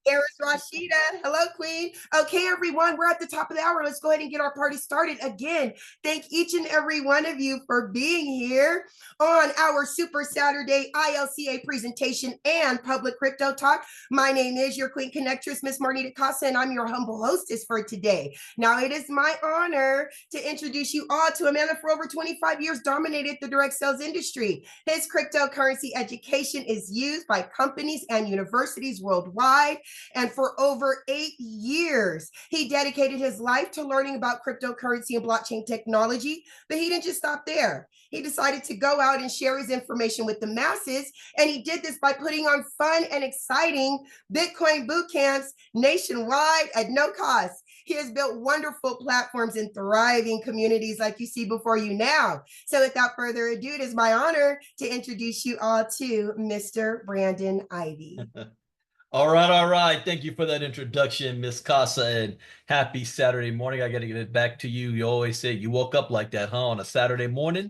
There's Rashida. Hello, Queen. Okay, everyone, we're at the top of the hour. Let's go ahead and get our party started. Again, thank each and every one of you for being here on our Super Saturday ILCA presentation and public crypto talk. My name is your Queen Connectress, Miss Marnita Casa, and I'm your humble hostess for today. Now, it is my honor to introduce you all to a man that for over 25 years dominated the direct sales industry. His cryptocurrency education is used by companies and universities worldwide. And for over 8 years, he dedicated his life to learning about cryptocurrency and blockchain technology. But he didn't just stop there. He decided to go out and share his information with the masses. And he did this by putting on fun and exciting Bitcoin boot camps nationwide at no cost. He has built wonderful platforms and thriving communities like you see before you now. So without further ado, it is my honor to introduce you all to Mr. Brandon Ivey. All right. Thank you for that introduction, Miss Casa, and happy Saturday morning. I got to get it back to you. You always say you woke up like that, huh, on a Saturday morning?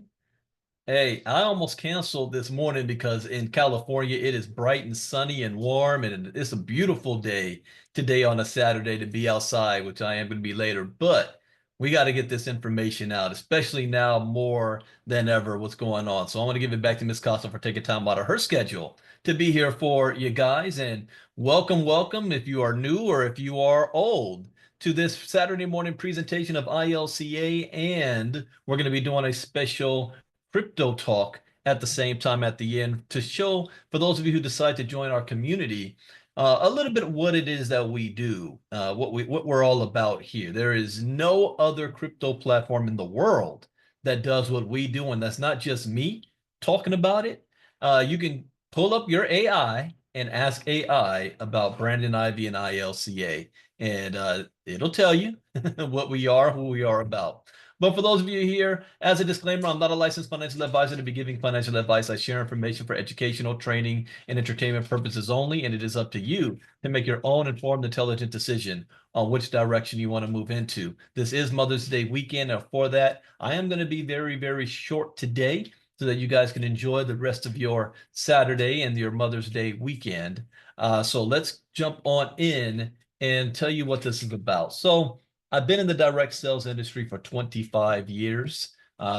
Hey, I almost canceled this morning because in California, it is bright and sunny and warm, and it's a beautiful day today on a Saturday to be outside, which I am going to be later. But we got to get this information out, especially now more than ever what's going on. So I want to give it back to Miss Casa for taking time out of her schedule to be here for you guys. And welcome if you are new or if you are old to this Saturday morning presentation of ILCA. And we're going to be doing a special crypto talk at the same time at the end to show, for those of you who decide to join our community, a little bit what it is that we do, what we're all about here. There is no other crypto platform in the world that does what we do, and that's not just me talking about it. You can pull up your AI and ask AI about Brandon Ivey and ILCA, and it'll tell you what we are, who we are about. But for those of you here, as a disclaimer, I'm not a licensed financial advisor to be giving financial advice. I share information for educational, training, and entertainment purposes only, and it is up to you to make your own informed, intelligent decision on which direction you want to move into. This is Mother's Day weekend, and for that, I am going to be very, very short today so that you guys can enjoy the rest of your Saturday and your Mother's Day weekend. So let's jump on in and tell you what this is about. So I've been in the direct sales industry for 25 years.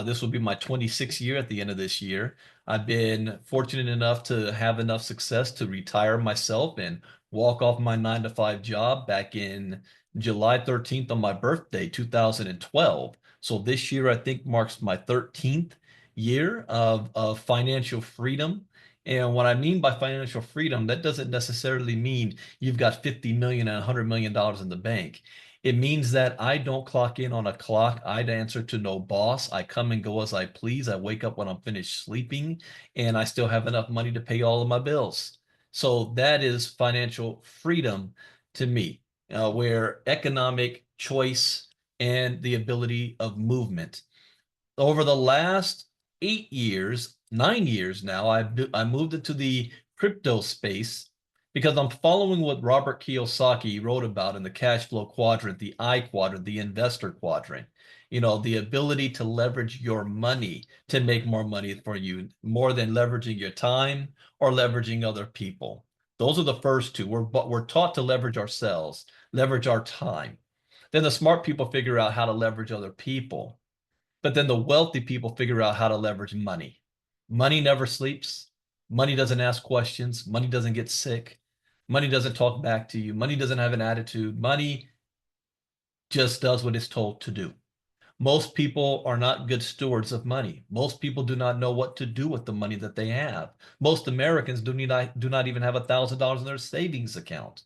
This will be my 26th year at the end of this year. I've been fortunate enough to have enough success to retire myself and walk off my 9-to-5 job back in July 13th on my birthday, 2012. So this year, I think, marks my 13th year of financial freedom. And what I mean by financial freedom, that doesn't necessarily mean you've got 50 million and $100 million in the bank. It means that I don't clock in on a clock. I'd answer to no boss. I come and go as I please. I wake up when I'm finished sleeping, and I still have enough money to pay all of my bills. So that is financial freedom to me, where economic choice and the ability of movement. Over the last 8 years, 9 years now, I moved into the crypto space because I'm following what Robert Kiyosaki wrote about in the cash flow quadrant, the I quadrant, the investor quadrant. You know, the ability to leverage your money to make more money for you, more than leveraging your time or leveraging other people. Those are the first two. We're taught to leverage ourselves, leverage our time. Then the smart people figure out how to leverage other people. But then the wealthy people figure out how to leverage money. Money never sleeps. Money doesn't ask questions. Money doesn't get sick. Money doesn't talk back to you. Money doesn't have an attitude. Money just does what it's told to do. Most people are not good stewards of money. Most people do not know what to do with the money that they have. Most Americans do not even have $1,000 in their savings account.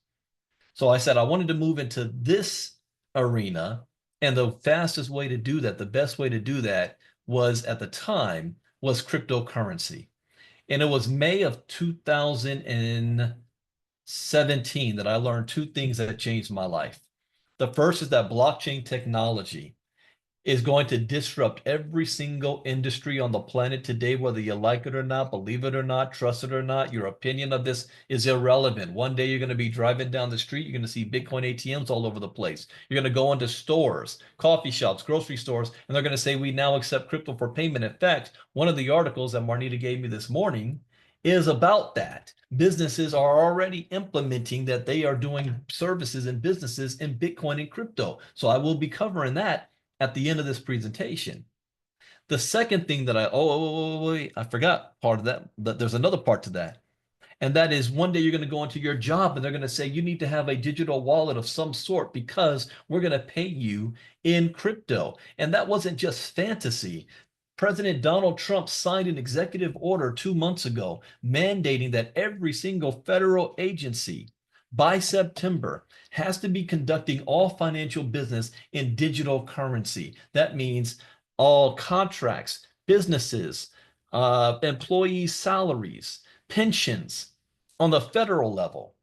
So I said I wanted to move into this arena, and the fastest way to do that, the best way to do that was at the time was cryptocurrency. And it was May of 2017 that I learned two things that changed my life. The first is that blockchain technology is going to disrupt every single industry on the planet today, whether you like it or not, believe it or not, trust it or not. Your opinion of this is irrelevant. One day you're going to be driving down the street, you're going to see Bitcoin ATMs all over the place. You're going to go into stores, coffee shops, grocery stores, and they're going to say, we now accept crypto for payment. In fact, one of the articles that Marnita gave me this morning is about that. Businesses are already implementing that they are doing services and businesses in Bitcoin and crypto. So I will be covering that at the end of this presentation. The second thing that wait, I forgot part of that. There's another part to that. And that is one day you're going to go into your job and they're going to say you need to have a digital wallet of some sort because we're going to pay you in crypto. And that wasn't just fantasy. President Donald Trump signed an executive order 2 months ago mandating that every single federal agency by September has to be conducting all financial business in digital currency. That means all contracts, businesses, employees' salaries, pensions on the federal level.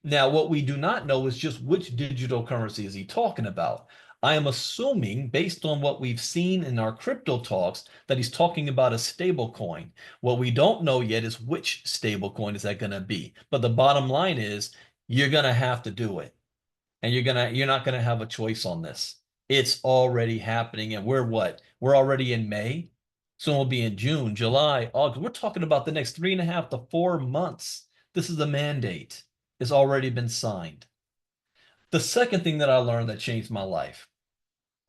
Now, what we do not know is just which digital currency is he talking about. I am assuming, based on what we've seen in our crypto talks, that he's talking about a stable coin. What we don't know yet is which stable coin is that going to be. But the bottom line is you're going to have to do it. And you're not going to have a choice on this. It's already happening. And we're what? We're already in May. So we'll be in June, July, August. We're talking about the next 3.5 to 4 months. This is the mandate. It's already been signed. The second thing that I learned that changed my life,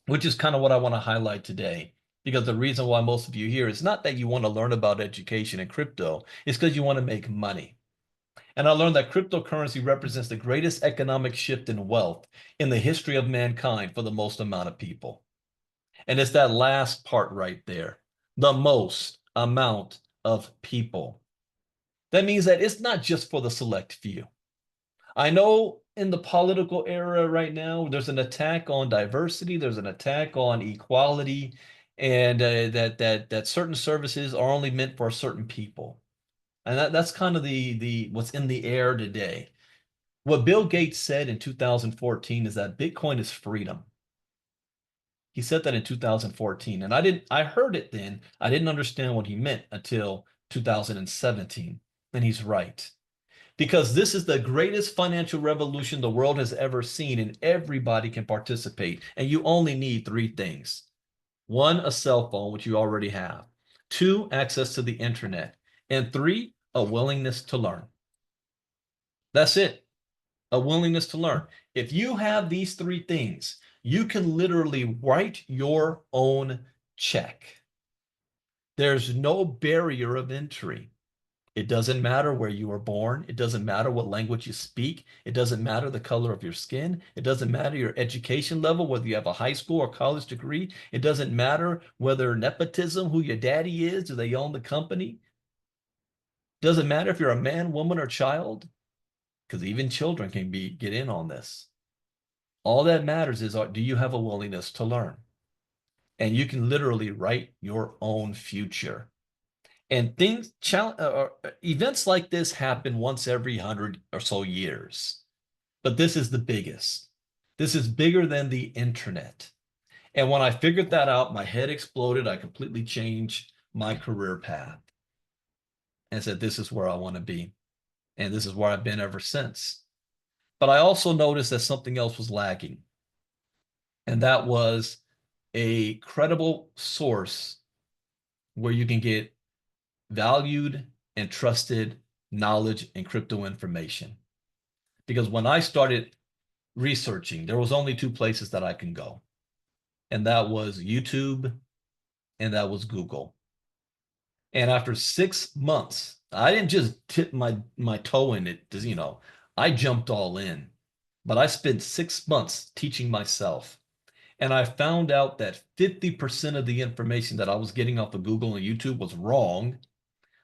which is kind of what I want to highlight today, because the reason why most of you here is not that you want to learn about education and crypto, it's because you want to make money. And I learned that cryptocurrency represents the greatest economic shift in wealth in the history of mankind for the most amount of people. And it's that last part right there, the most amount of people. That means that it's not just for the select few. I know in the political era right now, there's an attack on diversity, there's an attack on equality, and that certain services are only meant for certain people. And that's kind of the what's in the air today. What Bill Gates said in 2014 is that Bitcoin is freedom. He said that in 2014, and I heard it then. I didn't understand what he meant until 2017. And he's right. Because this is the greatest financial revolution the world has ever seen, and everybody can participate. And you only need three things. One, a cell phone, which you already have. Two, access to the internet. And three, a willingness to learn. That's it. A willingness to learn. If you have these three things, you can literally write your own check. There's no barrier of entry. It doesn't matter where you were born. It doesn't matter what language you speak. It doesn't matter the color of your skin. It doesn't matter your education level, whether you have a high school or college degree. It doesn't matter whether nepotism, who your daddy is, do they own the company? Doesn't matter if you're a man, woman, or child, because even children can get in on this. All that matters is, do you have a willingness to learn? And you can literally write your own future. And events like this happen once every 100 or so years. But this is the biggest. This is bigger than the internet. And when I figured that out, my head exploded. I completely changed my career path and said, this is where I want to be. And this is where I've been ever since. But I also noticed that something else was lacking. And that was a credible source where you can get valued and trusted knowledge and crypto information. Because when I started researching, there was only two places that I can go. And that was YouTube and that was Google. And after 6 months, I didn't just tip my toe in it, I jumped all in. But I spent 6 months teaching myself. And I found out that 50% of the information that I was getting off of Google and YouTube was wrong.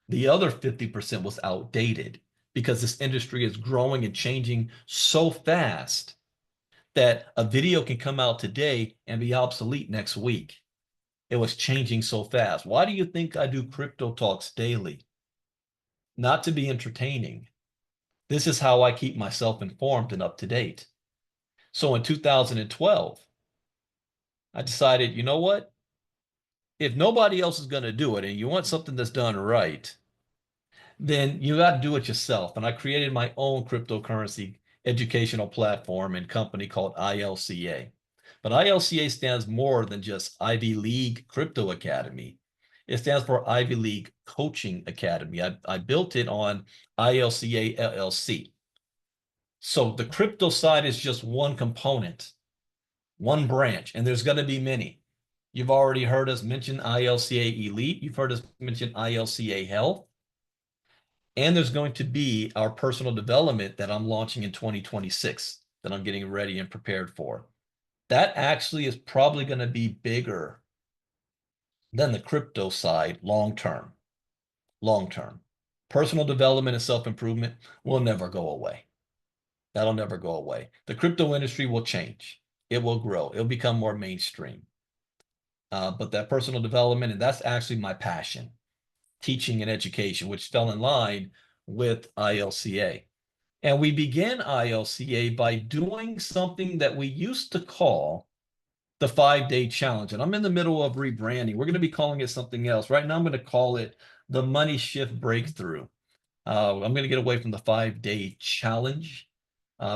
The other 50% was outdated because this industry is growing and changing so fast that a video can come out today and be obsolete next week. It was changing so fast. Why do you think I do crypto talks daily? Not to be entertaining. This is how I keep myself informed and up to date. So in 2012, I decided, you know what? If nobody else is going to do it and you want something that's done right, then you got to do it yourself. And I created my own cryptocurrency educational platform and company called ILCA. But ILCA stands more than just Ivy League Crypto Academy. It stands for Ivy League Coaching Academy. I built it on ILCA LLC. So the crypto side is just one component, one branch, and there's going to be many. You've already heard us mention ILCA Elite. You've heard us mention ILCA Health. And there's going to be our personal development that I'm launching in 2026 that I'm getting ready and prepared for. That actually is probably going to be bigger than the crypto side long term. Long term. Personal development and self-improvement will never go away. That'll never go away. The crypto industry will change. It will grow. It'll become more mainstream. But that personal development, and that's actually my passion, teaching and education, which fell in line with ILCA. And we began ILCA by doing something that we used to call the 5-day challenge. And I'm in the middle of rebranding. We're going to be calling it something else. Right now, I'm going to call it the Money Shift Breakthrough. I'm going to get away from the 5-day challenge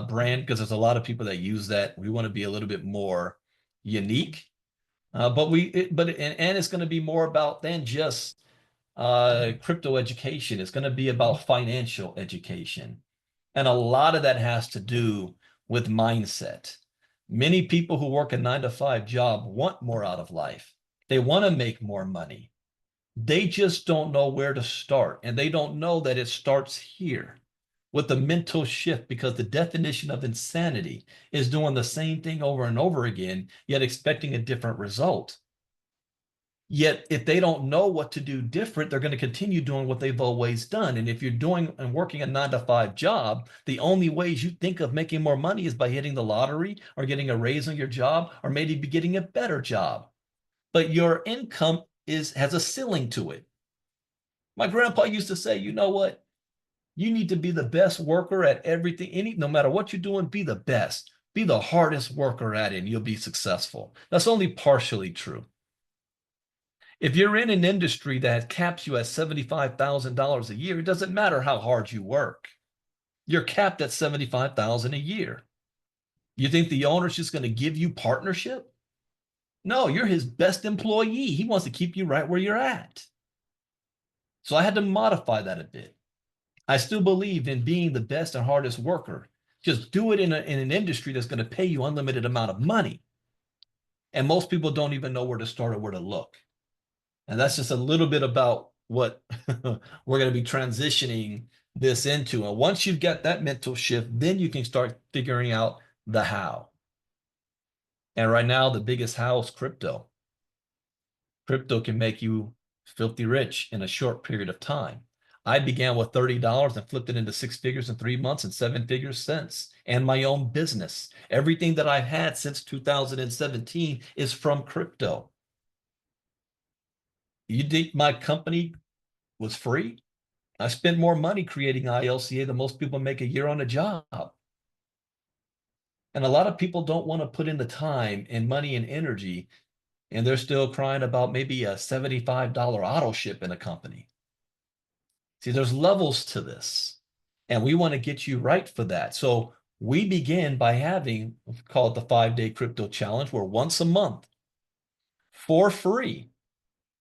brand because there's a lot of people that use that. We want to be a little bit more unique. But it's going to be more about than just crypto education. It's going to be about financial education. And a lot of that has to do with mindset. Many people who work a 9-to-5 job want more out of life. They want to make more money. They just don't know where to start. And they don't know that it starts here with the mental shift, because the definition of insanity is doing the same thing over and over again, yet expecting a different result. Yet if they don't know what to do different, they're going to continue doing what they've always done. And if you're doing and working a 9-to-5 job, the only ways you think of making more money is by hitting the lottery or getting a raise on your job or maybe getting a better job. But your income has a ceiling to it. My grandpa used to say, you know what? You need to be the best worker at everything. No matter what you're doing, be the best. Be the hardest worker at it and you'll be successful. That's only partially true. If you're in an industry that caps you at $75,000 a year, it doesn't matter how hard you work. You're capped at $75,000 a year. You think the owner's just going to give you partnership? No, you're his best employee. He wants to keep you right where you're at. So I had to modify that a bit. I still believe in being the best and hardest worker. Just do it in an industry that's going to pay you unlimited amount of money. And most people don't even know where to start or where to look. And that's just a little bit about what we're going to be transitioning this into. And once you've got that mental shift, then you can start figuring out the how. And right now, the biggest how is crypto. Crypto can make you filthy rich in a short period of time. I began with $30 and flipped it into 6 figures in 3 months and 7 figures since, and my own business. Everything that I've had since 2017 is from crypto. You think my company was free? I spent more money creating ILCA than most people make a year on a job. And a lot of people don't want to put in the time and money and energy, and they're still crying about maybe a $75 auto ship in a company. See, there's levels to this, and we want to get you right for that. So we begin by having, we call it the 5-day crypto challenge, where once a month, for free,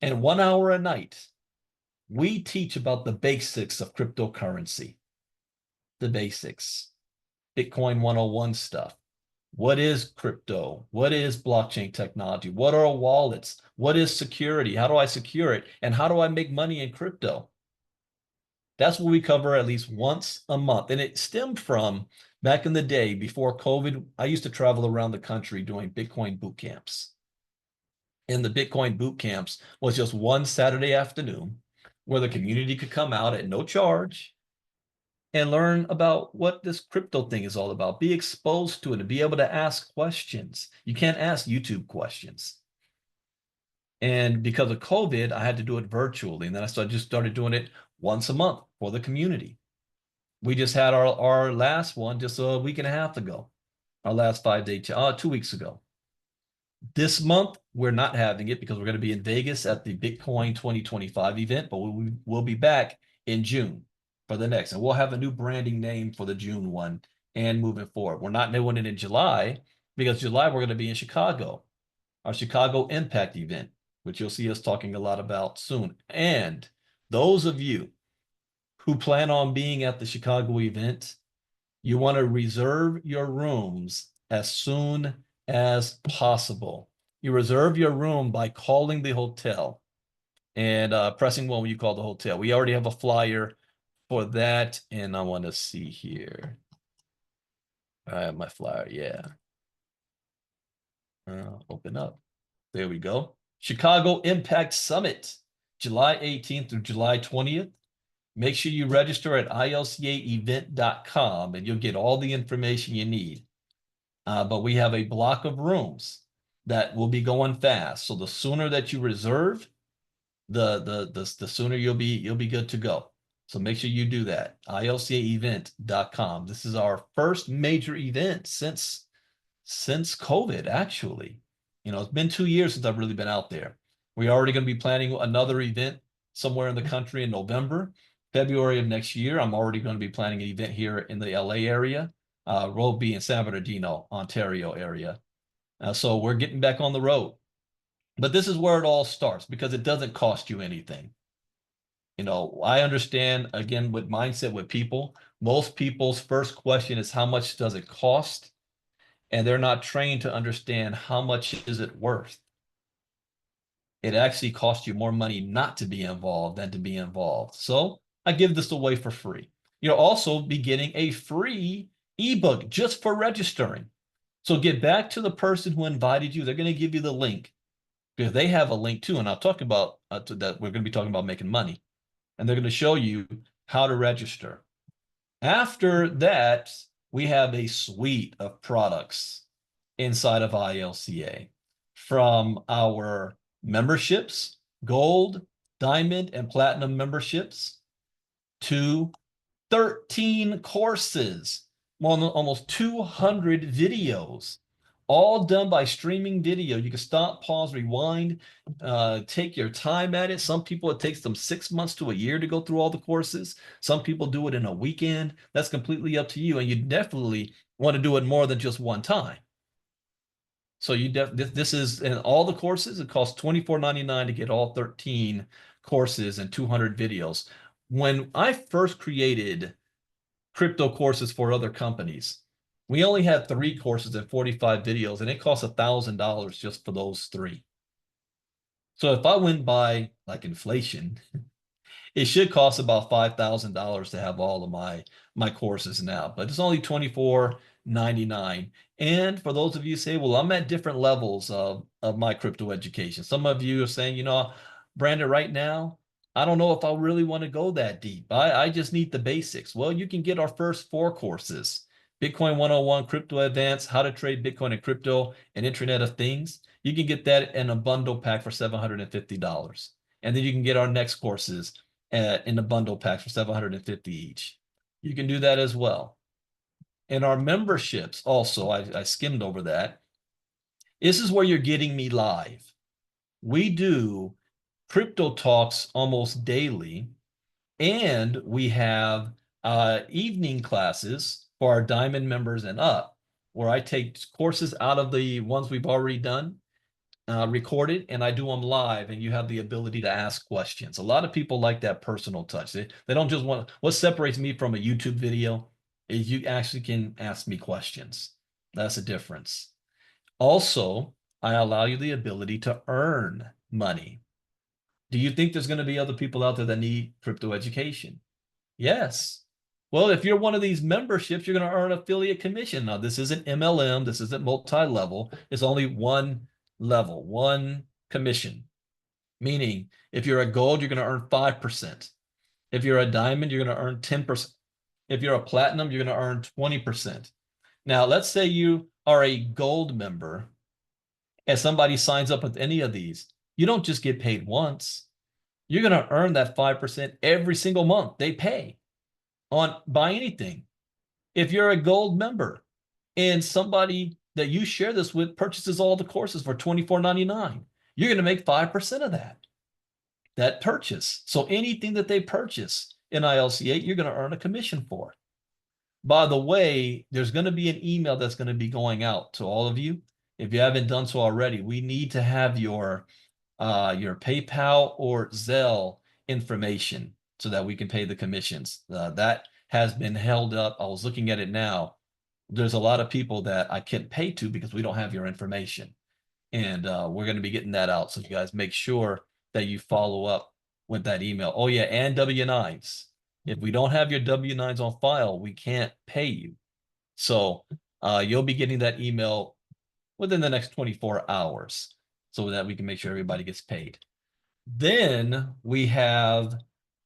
and 1 hour a night, we teach about the basics of cryptocurrency, the basics, Bitcoin 101 stuff. What is crypto? What is blockchain technology? What are wallets? What is security? How do I secure it? And how do I make money in crypto? That's what we cover at least once a month. And it stemmed from back in the day before COVID. I used to travel around the country doing Bitcoin boot camps. And the Bitcoin boot camps was just one Saturday afternoon where the community could come out at no charge and learn about what this crypto thing is all about, be exposed to it and be able to ask questions. You can't ask YouTube questions. And because of COVID, I had to do it virtually. And then I just started doing it once a month for the community. We just had our last one just a week and a half ago, our last 5-day, 2 weeks ago. This month, we're not having it because we're going to be in Vegas at the Bitcoin 2025 event, but we'll be back in June for the next. And we'll have a new branding name for the June one and moving forward. We're not doing it in July because July we're going to be in Chicago, our Chicago Impact event, which you'll see us talking a lot about soon. And those of you who plan on being at the Chicago event, you want to reserve your rooms as soon as possible. You reserve your room by calling the hotel and pressing one when you call the hotel. We already have a flyer for that, and I want to see here. I have my flyer, yeah. Open up. There we go. Chicago Impact Summit, July 18th through July 20th. Make sure you register at ilcaevent.com and you'll get all the information you need. But we have a block of rooms that will be going fast. So the sooner that you reserve, the sooner you'll be good to go. So make sure you do that. ilcaevent.com. This is our first major event since COVID, actually. You know, it's been 2 years since I've really been out there. We're already going to be planning another event somewhere in the country in November. February of next year, I'm already going to be planning an event here in the LA area, Roby and San Bernardino, Ontario area. So we're getting back on the road. But this is where it all starts because it doesn't cost you anything. You know, I understand, again, with mindset with people, most people's first question is how much does it cost? And they're not trained to understand how much is it worth. It actually costs you more money not to be involved than to be involved. So I give this away for free. You'll also be getting a free ebook just for registering. So get back to the person who invited you. They're going to give you the link because they have a link too. And I'll talk about that. We're going to be talking about making money. And they're going to show you how to register. After that, we have a suite of products inside of ILCA from our memberships, gold, diamond, and platinum memberships to 13 courses, almost 200 videos, all done by streaming video. You can stop, pause, rewind, take your time at it. Some people, it takes them 6 months to a year to go through all the courses. Some people do it in a weekend. That's completely up to you. And you definitely want to do it more than just one time. So this is in all the courses. It costs $24.99 to get all 13 courses and 200 videos. When I first created crypto courses for other companies, we only had 3 courses and 45 videos, and it cost $1,000 just for those 3. So if I went by like inflation, it should cost about $5,000 to have all of my courses now, but it's only $24.99. And for those of you who say, well, I'm at different levels of my crypto education. Some of you are saying, you know, Brandon, right now, I don't know if I really want to go that deep. I just need the basics. Well, you can get our first 4 courses. Bitcoin 101, Crypto Advanced, How to Trade Bitcoin and Crypto, and Internet of Things. You can get that in a bundle pack for $750. And then you can get our next courses in the bundle pack for $750 each. You can do that as well. And our memberships also, I skimmed over that. This is where you're getting me live. We do crypto talks almost daily, and we have evening classes for our diamond members and up, where I take courses out of the ones we've already done, recorded, and I do them live, and you have the ability to ask questions. A lot of people like that personal touch. They don't just want, what separates me from a YouTube video is you actually can ask me questions. That's a difference. Also, I allow you the ability to earn money. Do you think there's going to be other people out there that need crypto education? Yes. Well, if you're one of these memberships, you're going to earn affiliate commission. Now, this isn't MLM. This isn't multi-level. It's only one level, one commission. Meaning, if you're a gold, you're going to earn 5%. If you're a diamond, you're going to earn 10%. If you're a platinum, you're going to earn 20%. Now, let's say you are a gold member and somebody signs up with any of these. You don't just get paid once. You're going to earn that 5% every single month they pay on buy anything. If you're a gold member and somebody that you share this with purchases all the courses for $24.99, you're going to make 5% of that purchase. So anything that they purchase in ILCA, you're going to earn a commission for. By the way, there's going to be an email that's going to be going out to all of you. If you haven't done so already, we need to have your your PayPal or Zelle information so that we can pay the commissions. That has been held up. I was looking at it now. There's a lot of people that I can't pay to because we don't have your information. And we're going to be getting that out. So you guys make sure that you follow up with that email. Oh, yeah, and W-9s. If we don't have your W-9s on file, we can't pay you. So you'll be getting that email within the next 24 hours so that we can make sure everybody gets paid. Then we have,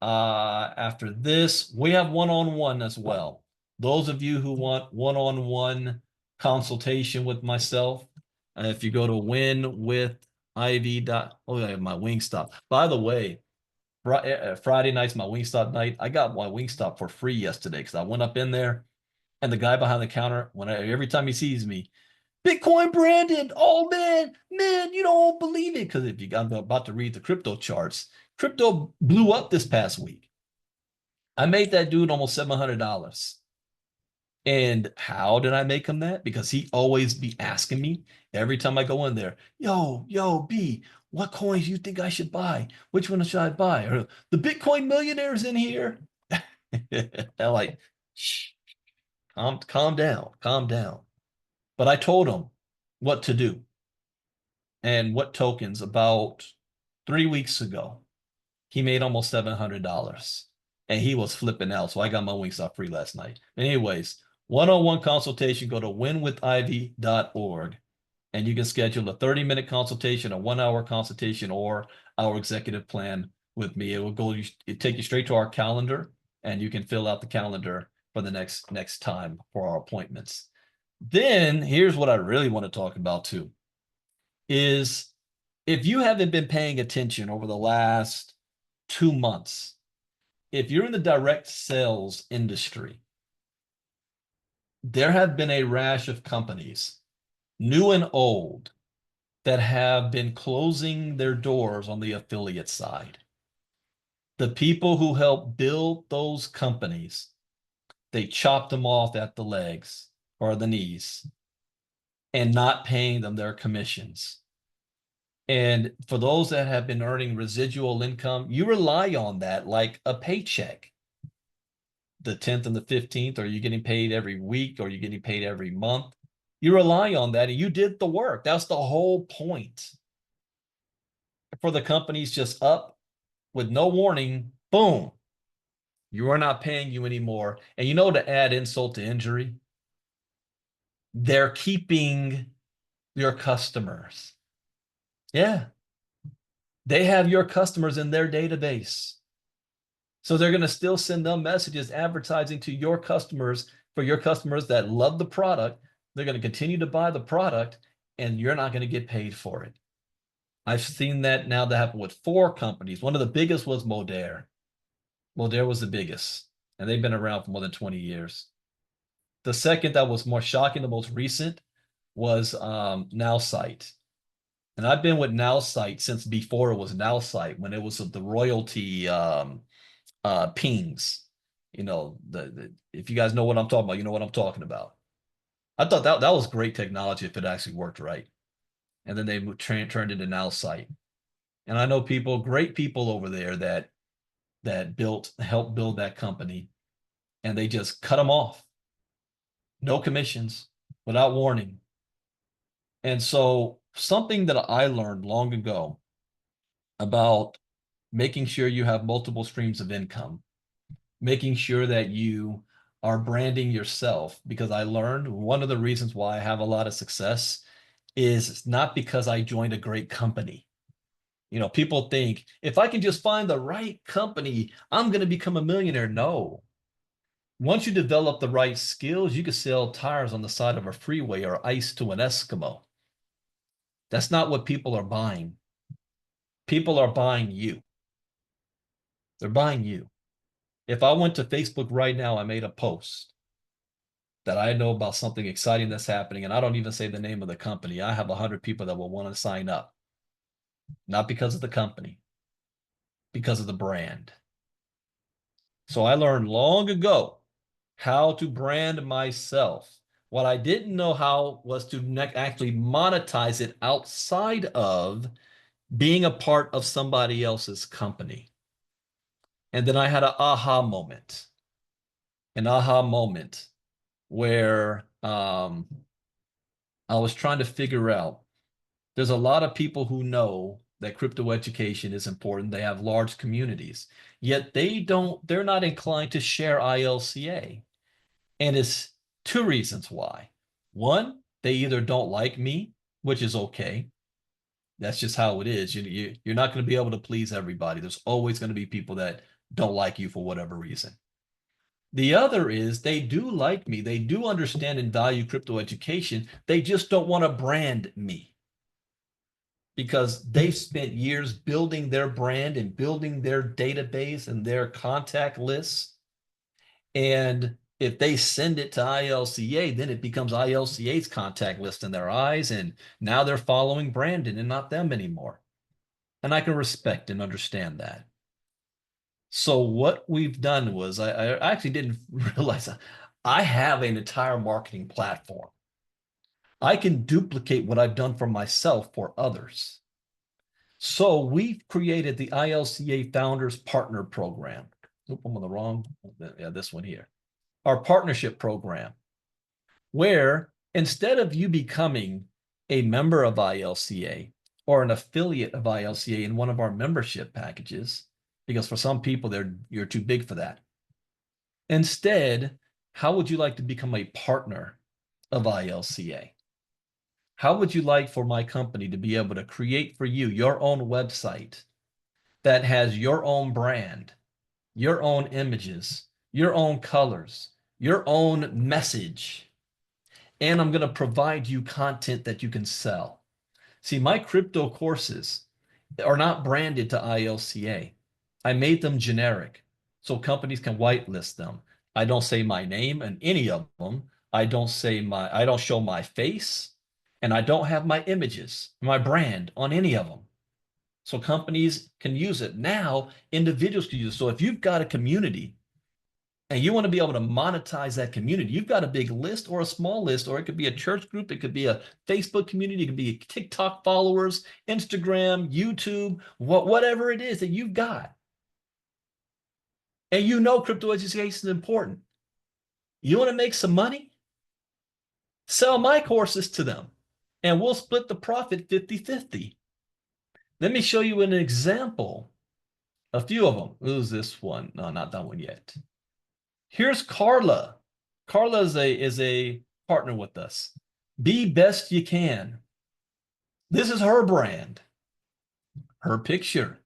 after this, we have one-on-one as well. Those of you who want one-on-one consultation with myself, if you go to winwithivy. Oh, yeah, my Wingstop. By the way, Friday night's my Wingstop night. I got my Wingstop for free yesterday because I went up in there and the guy behind the counter, every time he sees me, Bitcoin Brandon, oh man, you don't believe it. Because if you got about to read the crypto charts, crypto blew up this past week. I made that dude almost $700. And how did I make him that? Because he always be asking me every time I go in there, yo, B, what coins you think I should buy? Which one should I buy? Or the Bitcoin millionaires in here. I'm like, shh, calm down, calm down. But I told him what to do and what tokens about 3 weeks ago. He made almost $700 and he was flipping out. So I got my Wingstop free last night. Anyways, one-on-one consultation, go to winwithivy.org and you can schedule a 30-minute consultation, a 1-hour consultation, or our executive plan with me. It take you straight to our calendar and you can fill out the calendar for the next time for our appointments. Then here's what I really want to talk about too, is if you haven't been paying attention over the last 2 months, if you're in the direct sales industry, there have been a rash of companies, new and old, that have been closing their doors on the affiliate side. The people who helped build those companies, they chopped them off at the legs or the knees and not paying them their commissions. And for those that have been earning residual income, you rely on that like a paycheck. The 10th and the 15th, are you getting paid every week? Or are you getting paid every month? You rely on that and you did the work. That's the whole point. For the companies just up with no warning, boom, you are not paying you anymore. And you know, to add insult to injury, they're keeping your customers. Yeah. They have your customers in their database. So they're going to still send them messages advertising to your customers, for your customers that love the product. They're going to continue to buy the product and you're not going to get paid for it. I've seen that now that happen with 4 companies. One of the biggest was Modere. Modere was the biggest, and they've been around for more than 20 years. The second that was more shocking, the most recent, was NowSite. And I've been with NowSite since before it was NowSite, when it was the royalty pings. You know, if you guys know what I'm talking about, you know what I'm talking about. I thought that was great technology if it actually worked right. And then they turned into NowSite. And I know people, great people over there that helped build that company, and they just cut them off. No commissions, without warning. And so something that I learned long ago about making sure you have multiple streams of income, making sure that you are branding yourself, because I learned one of the reasons why I have a lot of success is not because I joined a great company. You know, people think if I can just find the right company, I'm going to become a millionaire. No. Once you develop the right skills, you can sell tires on the side of a freeway or ice to an Eskimo. That's not what people are buying. People are buying you. They're buying you. If I went to Facebook right now, I made a post that I know about something exciting that's happening, and I don't even say the name of the company, I have 100 people that will want to sign up. Not because of the company, because of the brand. So I learned long ago how to brand myself. What I didn't know how was to actually monetize it outside of being a part of somebody else's company. And then I had an aha moment where I was trying to figure out, there's a lot of people who know that crypto education is important. They have large communities, yet they're not inclined to share ILCA. And it's two reasons why. One, they either don't like me, which is okay. That's just how it is. You're not going to be able to please everybody. There's always going to be people that don't like you for whatever reason. The other is they do like me. They do understand and value crypto education. They just don't want to brand me because they've spent years building their brand and building their database and their contact lists. And if they send it to ILCA, then it becomes ILCA's contact list in their eyes. And now they're following Brandon and not them anymore. And I can respect and understand that. So what we've done was I actually didn't realize I have an entire marketing platform. I can duplicate what I've done for myself for others. So we've created the ILCA Founders Partner Program. Oop, I'm on the wrong, yeah, this one here. Our partnership program, where instead of you becoming a member of ILCA or an affiliate of ILCA in one of our membership packages, because for some people you're too big for that. Instead, how would you like to become a partner of ILCA? How would you like for my company to be able to create for you your own website that has your own brand, your own images, your own colors, your own message, and I'm going to provide you content that you can sell? See, my crypto courses are not branded to ILCA. I made them generic so companies can whitelist them. I don't say my name in any of them. I don't show my face, and I don't have my images, my brand on any of them. So companies can use it. Now, individuals can use it. So if you've got a community and you want to be able to monetize that community, you've got a big list or a small list, or it could be a church group, it could be a Facebook community, it could be TikTok followers, Instagram, YouTube, whatever it is that you've got. And you know crypto education is important. You want to make some money? Sell my courses to them, and we'll split the profit 50-50. Let me show you an example, a few of them. Who's this one? No, not that one yet. Here's Carla. Carla is a partner with us. Be best you can. This is her brand, her picture.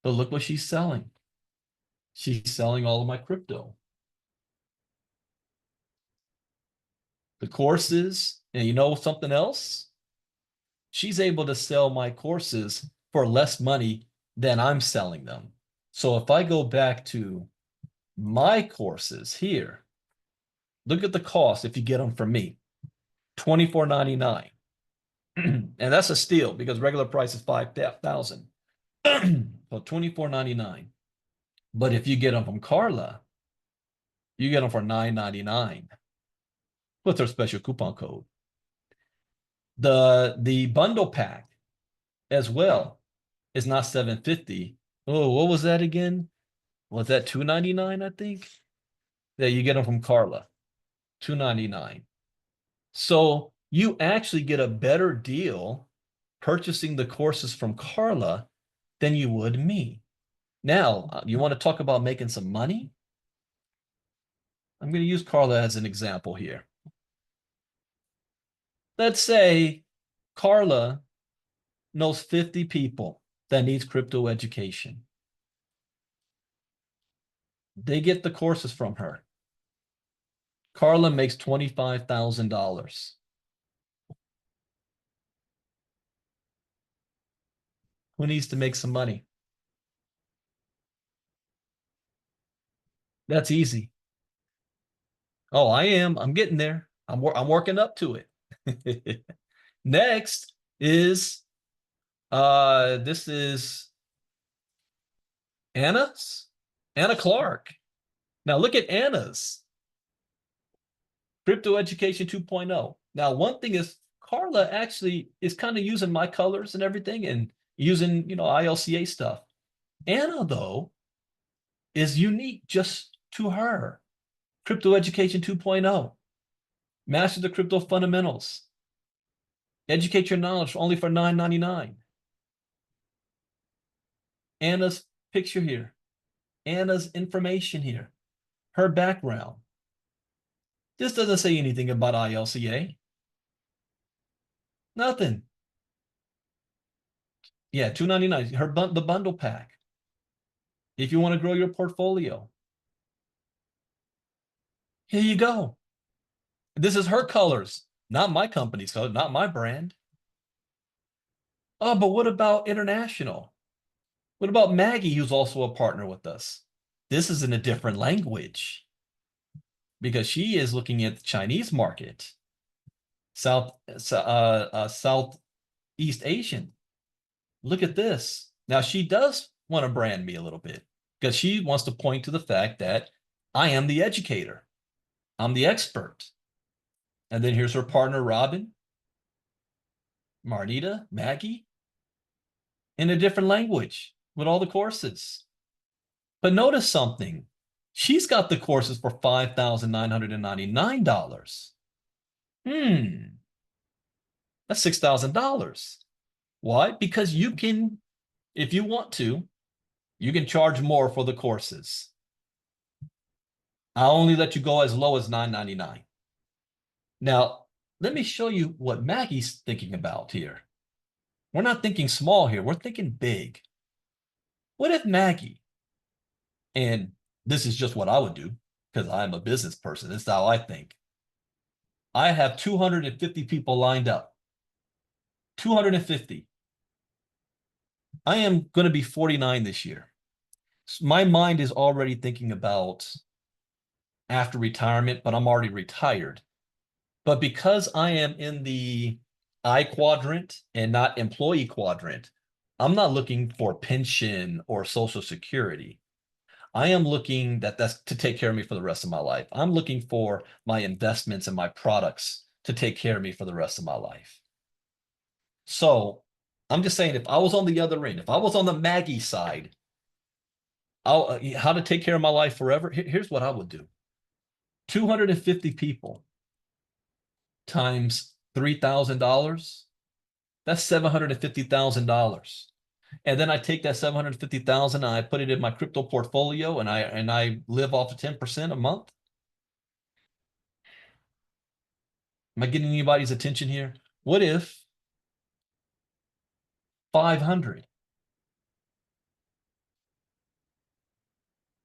But look what she's selling. She's selling all of my crypto. The courses, and you know something else? She's able to sell my courses for less money than I'm selling them. So if I go back to my courses here, look at the cost if you get them from me, $24.99. And that's a steal because regular price is $5,000. So $24.99. But if you get them from Carla, you get them for $9.99 with her special coupon code. The bundle pack as well is not $750. Oh, what was that again? Was that $2.99, I think? Yeah, you get them from Carla, $2.99. So you actually get a better deal purchasing the courses from Carla than you would me. Now, you want to talk about making some money? I'm going to use Carla as an example here. Let's say Carla knows 50 people that needs crypto education. They get the courses from her. Carla makes $25,000. Who needs to make some money? That's easy. Oh, I am. I'm getting there. I'm working up to it. Next is this is Anna Clark. Now look at Anna's Crypto Education 2.0. Now, one thing is Carla actually is kind of using my colors and everything, and using, ILCA stuff. Anna, though, is unique just to her. Crypto Education 2.0. Master the crypto fundamentals. Educate your knowledge only for $9.99. Anna's picture here. Anna's information here. Her background. This doesn't say anything about ILCA. Nothing. Yeah, $2.99. The bundle pack. If you want to grow your portfolio. Here you go. This is her colors, not my company's color, not my brand. Oh, but what about international? What about Maggie, who's also a partner with us? This is in a different language because she is looking at the Chinese market, Southeast Asian. Look at this. Now, she does want to brand me a little bit because she wants to point to the fact that I am the educator. I'm the expert. And then here's her partner, Robin, Marnita, Maggie, in a different language with all the courses. But notice something. She's got the courses for $5,999. That's $6,000. Why? Because you can, if you want to, you can charge more for the courses. I'll only let you go as low as $9.99. Now, let me show you what Maggie's thinking about here. We're not thinking small here. We're thinking big. What if Maggie, and this is just what I would do because I'm a business person. This is how I think. I have 250 people lined up. 250. I am going to be 49 this year. My mind is already thinking about after retirement, but I'm already retired. But because I am in the I quadrant and not employee quadrant, I'm not looking for pension or Social Security. I am looking that's to take care of me for the rest of my life. I'm looking for my investments and my products to take care of me for the rest of my life. So I'm just saying, if I was on the other end, if I was on the Maggie side, how to take care of my life forever, here's what I would do. 250 people times $3,000, that's $750,000. And then I take that 750,000 and I put it in my crypto portfolio and I live off of 10% a month. Am I getting anybody's attention here? What if 500?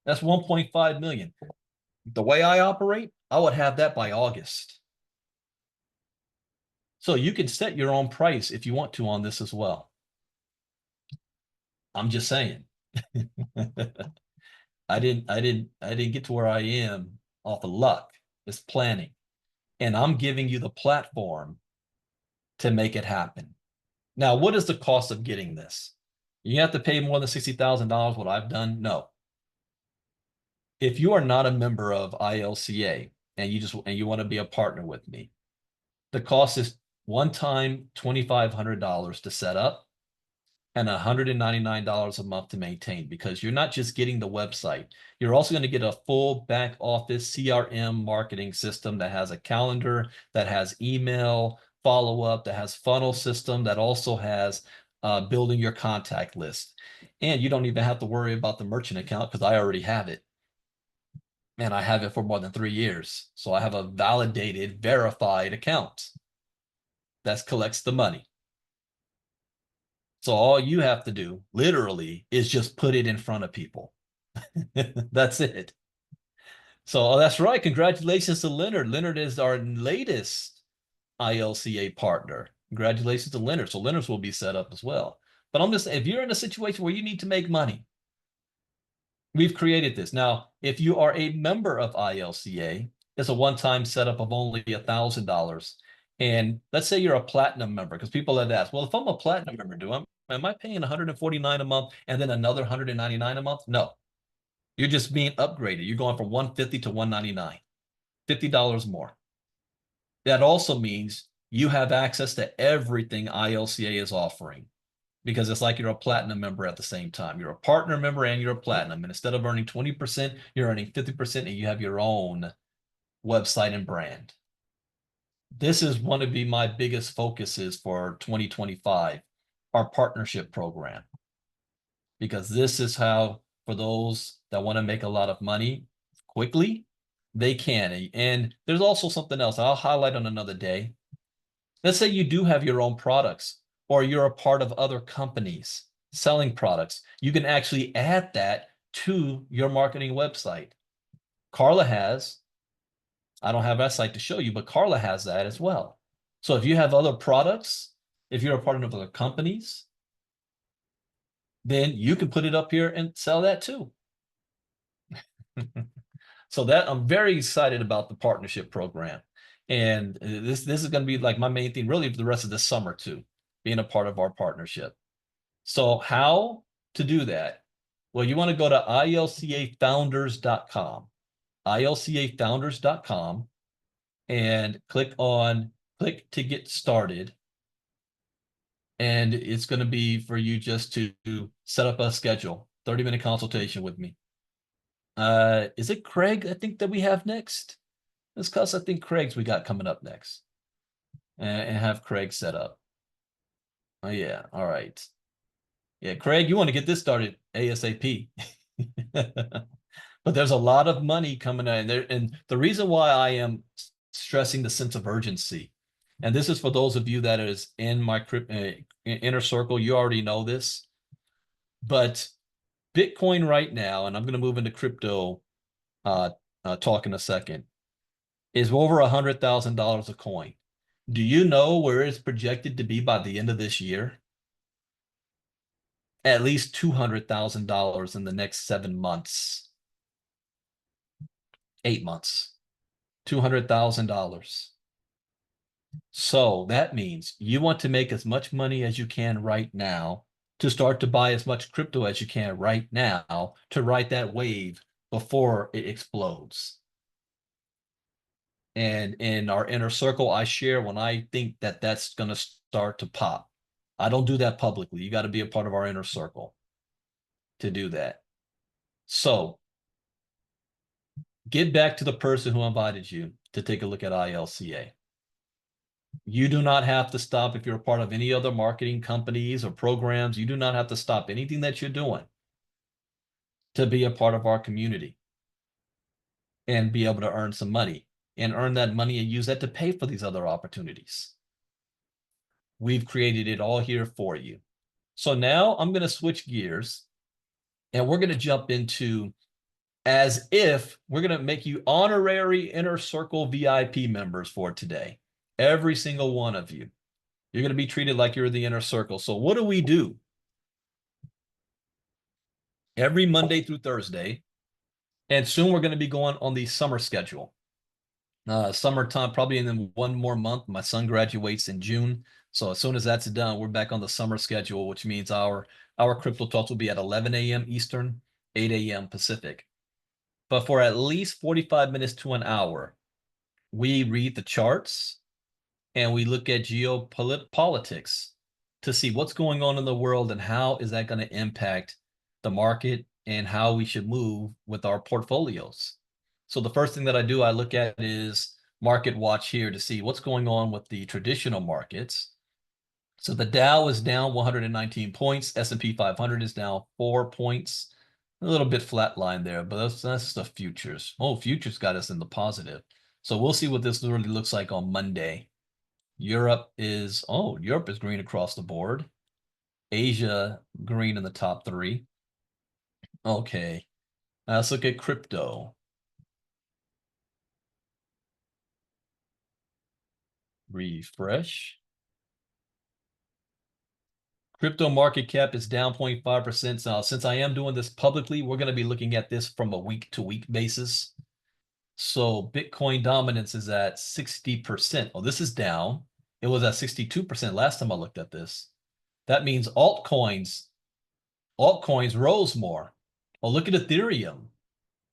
That's 1.5 million. The way I operate, I would have that by August. So you can set your own price if you want to on this as well. I'm just saying. I didn't get to where I am off of luck. It's planning. And I'm giving you the platform to make it happen. Now, what is the cost of getting this? You have to pay more than $60,000, what I've done? No. If you are not a member of ILCA and you want to be a partner with me, the cost is one time $2,500 to set up and $199 a month to maintain, because you're not just getting the website. You're also going to get a full back office CRM marketing system that has a calendar, that has email follow-up, that has funnel system, that also has building your contact list. And you don't even have to worry about the merchant account because I already have it. And I have it for more than 3 years. So I have a validated, verified account that collects the money. So all you have to do, literally, is just put it in front of people. That's it. So that's right. Congratulations to Leonard. Leonard is our latest ILCA partner. Congratulations to Leonard. So Leonard's will be set up as well. But I'm just saying, if you're in a situation where you need to make money, we've created this. Now, if you are a member of ILCA, it's a one-time setup of only $1,000. And let's say you're a platinum member, because people have asked, well, if I'm a platinum member, am I paying $149 a month and then another $199 a month? No. You're just being upgraded. You're going from $150 to $199, $50 more. That also means you have access to everything ILCA is offering. because it's like you're a platinum member at the same time. You're a partner member and you're a platinum. And instead of earning 20%, you're earning 50% and you have your own website and brand. This is one of my biggest focuses for 2025, our partnership program, because this is how, for those that want to make a lot of money quickly, they can. And there's also something else I'll highlight on another day. Let's say you do have your own products or you're a part of other companies selling products. You can actually add that to your marketing website. Carla has, I don't have that site to show you, but Carla has that as well. So if you have other products, if you're a part of other companies, then you can put it up here and sell that too. So that I'm very excited about the partnership program. And this is going to be like my main thing really for the rest of the summer too, being a part of our partnership. So how to do that? Well, you want to go to ilcafounders.com, ilcafounders.com, and click to get started. And it's going to be for you just to set up a schedule, 30-minute consultation with me. Is it Craig, I think, that we have next? This cause I think Craig's we got coming up next. And have Craig set up. Oh yeah, all right. Yeah, Craig, you want to get this started ASAP. But there's a lot of money coming in there. And the reason why I am stressing the sense of urgency, and this is for those of you that is in my inner circle, you already know this, but Bitcoin right now, and I'm going to move into crypto talk in a second, is over $100,000 a coin. Do you know where it's projected to be by the end of this year? At least $200,000 in the next 7 months. 8 months. $200,000. So that means you want to make as much money as you can right now to start to buy as much crypto as you can right now to ride that wave before it explodes. And in our inner circle, I share when I think that that's going to start to pop. I don't do that publicly. You got to be a part of our inner circle to do that. So get back to the person who invited you to take a look at ILCA. You do not have to stop if you're a part of any other marketing companies or programs. You do not have to stop anything that you're doing to be a part of our community and be able to earn some money and earn that money and use that to pay for these other opportunities. We've created it all here for you. So now I'm going to switch gears and we're going to jump into as if we're going to make you honorary Inner Circle VIP members for today. Every single one of you. You're going to be treated like you're the Inner Circle. So what do we do? Every Monday through Thursday, and soon we're going to be going on the summer schedule. Summertime, probably in 1 more month. My son graduates in June. So as soon as that's done, we're back on the summer schedule, which means our crypto talks will be at 11 a.m. Eastern, 8 a.m. Pacific. But for at least 45 minutes to an hour, we read the charts and we look at geopolitics to see what's going on in the world and how is that going to impact the market and how we should move with our portfolios. So the first thing that I do, I look at is Market Watch here to see what's going on with the traditional markets. So the Dow is down 119 points. S&P 500 is down 4 points. A little bit flat line there, but that's the futures. Oh, futures got us in the positive. So we'll see what this really looks like on Monday. Europe is green across the board. Asia, green in the top 3. Okay, let's look at crypto. Refresh. Crypto market cap is down 0.5%. Now, since I am doing this publicly, we're going to be looking at this from a week-to-week basis. So Bitcoin dominance is at 60%. Oh, this is down. It was at 62% last time I looked at this. That means altcoins rose more. Oh, look at Ethereum.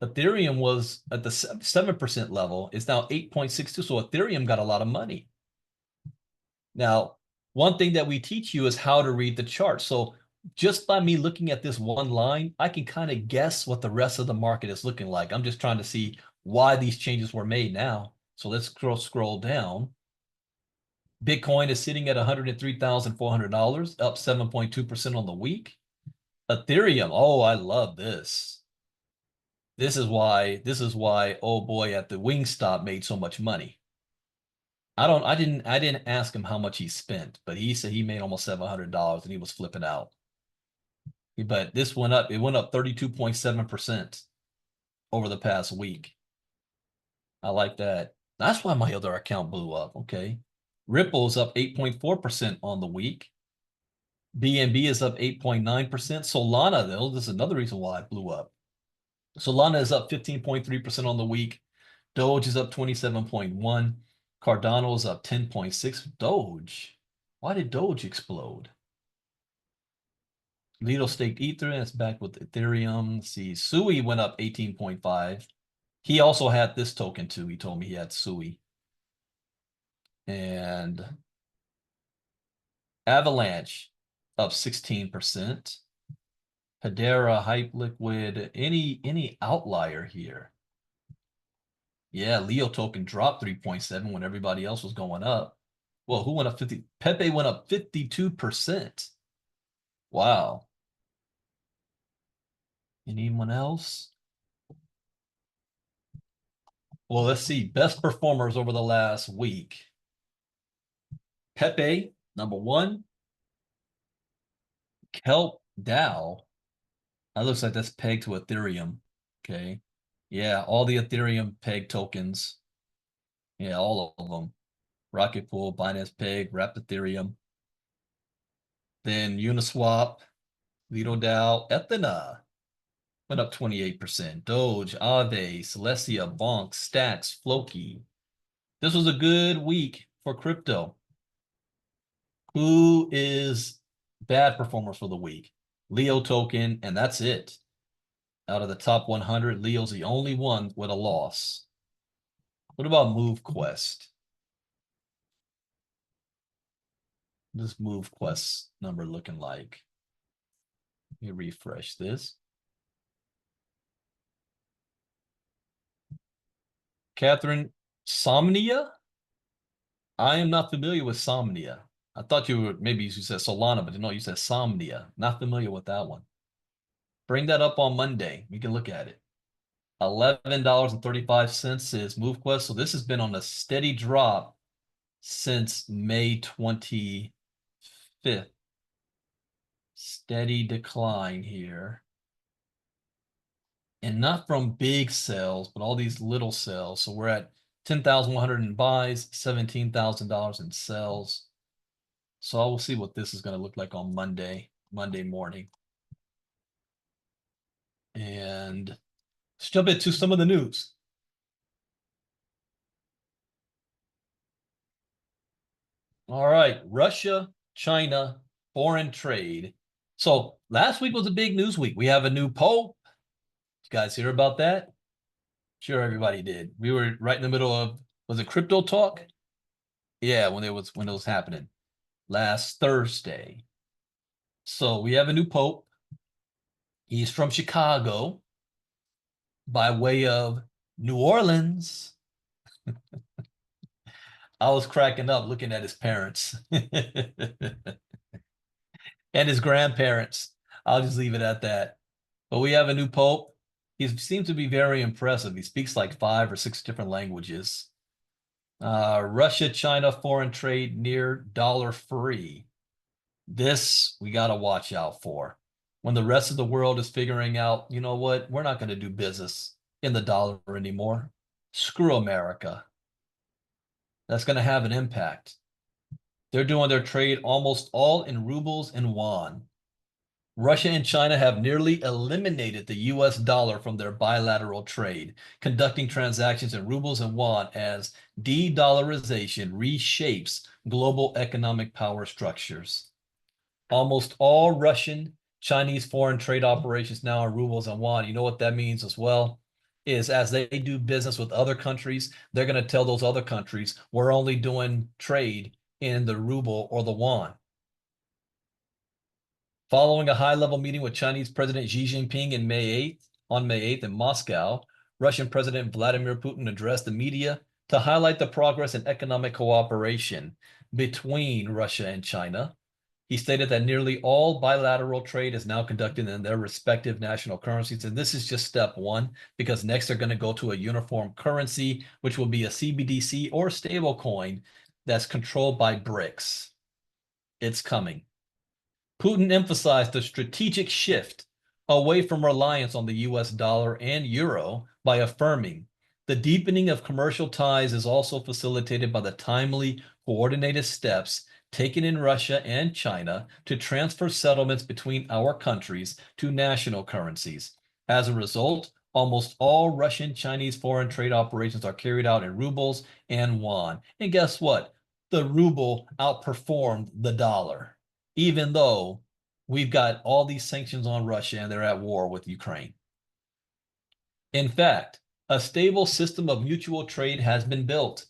Ethereum was at the 7% level. It's now 8.62. So Ethereum got a lot of money. Now, one thing that we teach you is how to read the chart. So just by me looking at this one line, I can kind of guess what the rest of the market is looking like. I'm just trying to see why these changes were made now. So let's scroll down. Bitcoin is sitting at $103,400, up 7.2% on the week. Ethereum, oh, I love this. This is why, oh boy, at the Wingstop made so much money. I didn't ask him how much he spent, but he said he made almost $700 and he was flipping out. But this went up, it went up 32.7% over the past week. I like that. That's why my other account blew up. Okay. Ripple's up 8.4% on the week. BNB is up 8.9%. Solana, though, this is another reason why it blew up. Solana is up 15.3% on the week. Doge is up 27.1. Cardano is up 10.6. Doge. Why did Doge explode? Lido staked Ether and it's back with Ethereum. Let's see, Sui went up 18.5. He also had this token too. He told me he had Sui. And Avalanche up 16%. Hedera, Hyperliquid, any outlier here? Yeah, Leo token dropped 3.7 when everybody else was going up. Well, who went up 50? Pepe went up 52%. Wow. Anyone else? Well, let's see. Best performers over the last week. Pepe, number one. Kelp Dow. That looks like that's pegged to Ethereum. Okay. Yeah, all the Ethereum peg tokens. Yeah, all of them. Rocket Pool, Binance Peg, Wrapped Ethereum. Then Uniswap, Lido DAO, Ethena went up 28%. Doge, Aave, Celestia, Bonk, Stacks, Floki. This was a good week for crypto. Who is bad performers for the week? Leo token, and that's it. Out of the top 100, Leo's the only one with a loss. What about MoveQuest? This MoveQuest number looking like? Let me refresh this. Catherine, Somnia? I am not familiar with Somnia. I thought maybe you said Solana, but no, you said Somnia. Not familiar with that one. Bring that up on Monday. We can look at it. $11.35 is MoveQuest. So this has been on a steady drop since May 25th. Steady decline here. And not from big sales, but all these little sales. So we're at 10,100 in buys, $17,000 in sells. So I will see what this is going to look like on Monday morning. And let's jump into some of the news. All right, Russia, China, foreign trade. So last week was a big news week. We have a new pope. You guys hear about that? Sure, everybody did. We were right in the middle of, was it crypto talk? Yeah, when it was happening last Thursday. So we have a new pope. He's from Chicago by way of New Orleans. I was cracking up looking at his parents and his grandparents. I'll just leave it at that. But we have a new pope. He seems to be very impressive. He speaks like 5 or 6 different languages. Russia, China, foreign trade near dollar free. This we got to watch out for. When the rest of the world is figuring out, you know what, we're not going to do business in the dollar anymore. Screw America. That's going to have an impact. They're doing their trade almost all in rubles and yuan. Russia and China have nearly eliminated the US dollar from their bilateral trade, conducting transactions in rubles and yuan as de-dollarization reshapes global economic power structures. Almost all Russian, Chinese foreign trade operations now are rubles and yuan. You know what that means as well? Is as they do business with other countries, they're going to tell those other countries, we're only doing trade in the ruble or the yuan. Following a high-level meeting with Chinese President Xi Jinping on May 8th in Moscow, Russian President Vladimir Putin addressed the media to highlight the progress in economic cooperation between Russia and China. He stated that nearly all bilateral trade is now conducted in their respective national currencies. And this is just step one, because next they're going to go to a uniform currency, which will be a CBDC or stablecoin that's controlled by BRICS. It's coming. Putin emphasized the strategic shift away from reliance on the US dollar and euro by affirming the deepening of commercial ties is also facilitated by the timely, coordinated steps taken in Russia and China to transfer settlements between our countries to national currencies. As a result, almost all Russian-Chinese foreign trade operations are carried out in rubles and yuan. And guess what? The ruble outperformed the dollar, even though we've got all these sanctions on Russia and they're at war with Ukraine. In fact, a stable system of mutual trade has been built,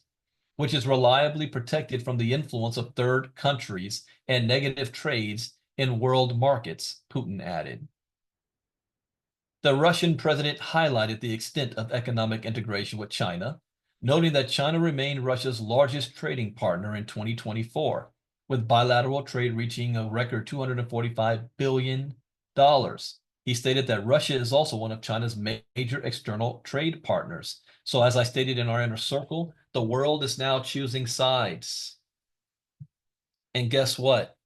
which is reliably protected from the influence of third countries and negative trades in world markets, Putin added. The Russian president highlighted the extent of economic integration with China, noting that China remained Russia's largest trading partner in 2024, with bilateral trade reaching a record $245 billion. He stated that Russia is also one of China's major external trade partners. So as I stated in our inner circle, the world is now choosing sides. And guess what?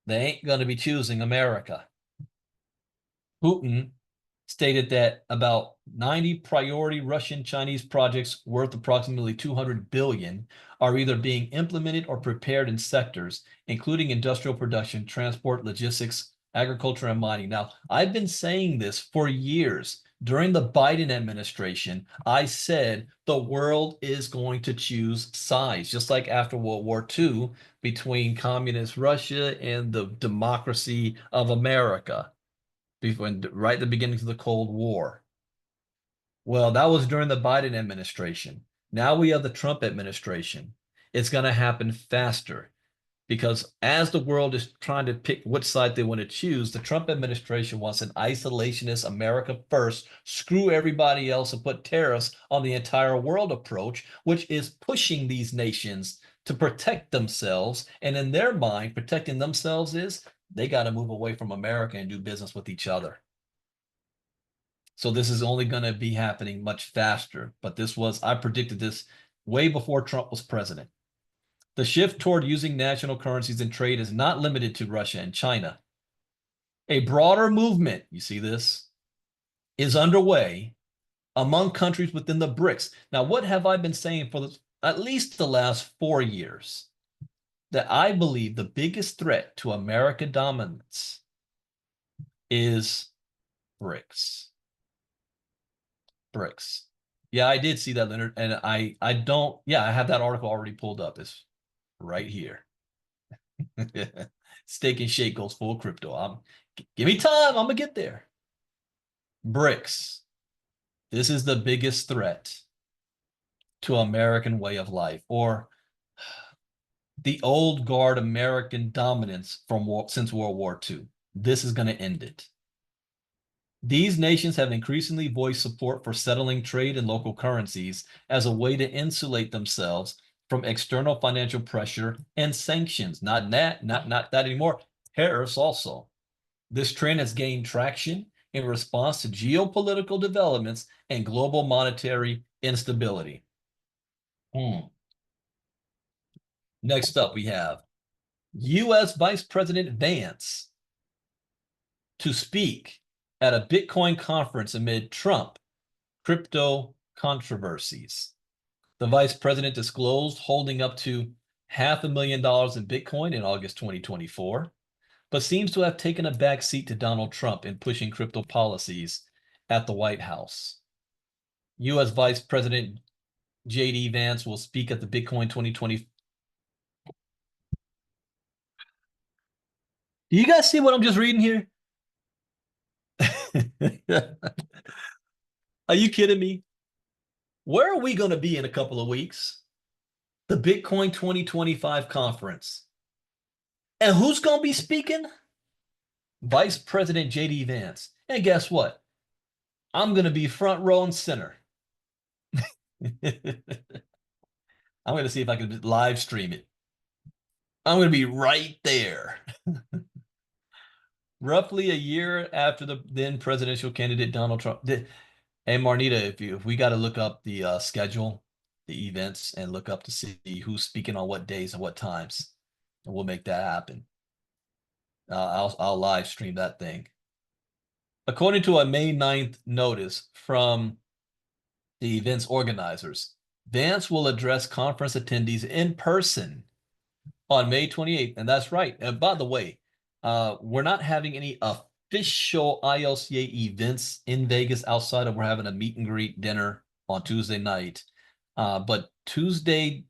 They ain't going to be choosing America. Putin stated that about 90 priority Russian-Chinese projects worth approximately 200 billion are either being implemented or prepared in sectors, including industrial production, transport, logistics, agriculture, and mining. Now, I've been saying this for years. During the Biden administration, I said the world is going to choose sides, just like after World War II between communist Russia and the democracy of America, right at the beginning of the Cold War. Well, that was during the Biden administration. Now we have the Trump administration. It's going to happen faster because as the world is trying to pick which side they want to choose, the Trump administration wants an isolationist America first, screw everybody else and put tariffs on the entire world approach, which is pushing these nations to protect themselves. And in their mind, protecting themselves is they got to move away from America and do business with each other. So this is only going to be happening much faster. But I predicted this way before Trump was president. The shift toward using national currencies in trade is not limited to Russia and China. A broader movement, you see this, is underway among countries within the BRICS. Now, what have I been saying for at least the last 4 years? That I believe the biggest threat to American dominance is BRICS. BRICS. Yeah, I did see that, Leonard, and I have that article already pulled up. It's right here. Steak and Shake goes full crypto. Give me time. I'm gonna get there. BRICS. This is the biggest threat to American way of life, or the old guard American dominance since World War II. This is going to end it. These nations have increasingly voiced support for settling trade in local currencies as a way to insulate themselves from external financial pressure and sanctions. Not that anymore. Tariffs also. This trend has gained traction in response to geopolitical developments and global monetary instability. Next up, we have U.S. Vice President Vance to speak at a Bitcoin conference amid Trump crypto controversies. The vice president disclosed holding up to $500,000 in Bitcoin in August 2024, but seems to have taken a back seat to Donald Trump in pushing crypto policies at the White House. U.S. Vice President J.D. Vance will speak at the Bitcoin 2020. Do you guys see what I'm just reading here? Are you kidding me? Where are we going to be in a couple of weeks? the Bitcoin 2025 conference. And who's going to be speaking? Vice President JD Vance. And guess what? I'm going to be front row and center. I'm going to see if I can live stream it. I'm going to be right there. Roughly a year after the then presidential candidate Donald Trump. Hey, Marnita, if we got to look up the schedule, the events, and look up to see who's speaking on what days and what times, and we'll make that happen. I'll live stream that thing. According to a May 9th notice from the event's organizers, Vance will address conference attendees in person on May 28th. And that's right. And by the way, we're not having any official ILCA events in Vegas outside of we're having a meet and greet dinner on Tuesday night. But Tuesday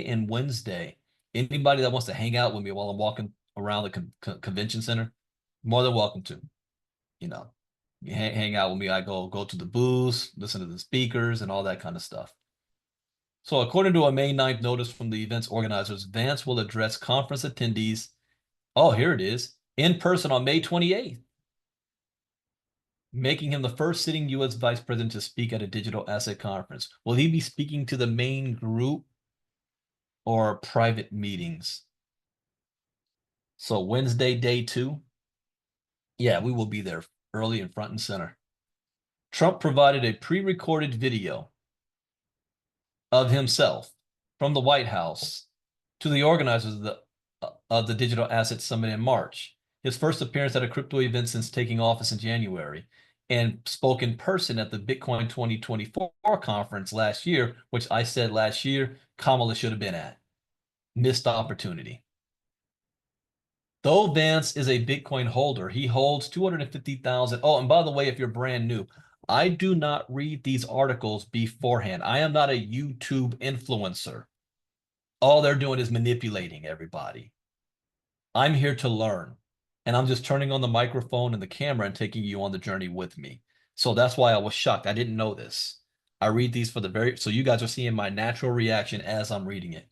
and Wednesday, anybody that wants to hang out with me while I'm walking around the convention center, more than welcome to. You know, you hang out with me. I go to the booths, listen to the speakers, and all that kind of stuff. So according to a May 9th notice from the event's organizers, Vance will address conference attendees. Oh, here it is. In person on May 28th, making him the first sitting U.S. vice president to speak at a digital asset conference. Will he be speaking to the main group or private meetings? So Wednesday, day 2. Yeah, we will be there early and front and center. Trump provided a pre-recorded video of himself from the White House to the organizers of the Digital Asset Summit in March. His first appearance at a crypto event since taking office in January, and spoke in person at the Bitcoin 2024 conference last year, which I said last year Kamala should have been at. Missed opportunity. Though Vance is a Bitcoin holder, he holds 250,000. Oh, and by the way, if you're brand new, I do not read these articles beforehand. I am not a YouTube influencer. All they're doing is manipulating everybody. I'm here to learn, and I'm just turning on the microphone and the camera and taking you on the journey with me. So that's why I was shocked. I didn't know this. I read these so you guys are seeing my natural reaction as I'm reading it.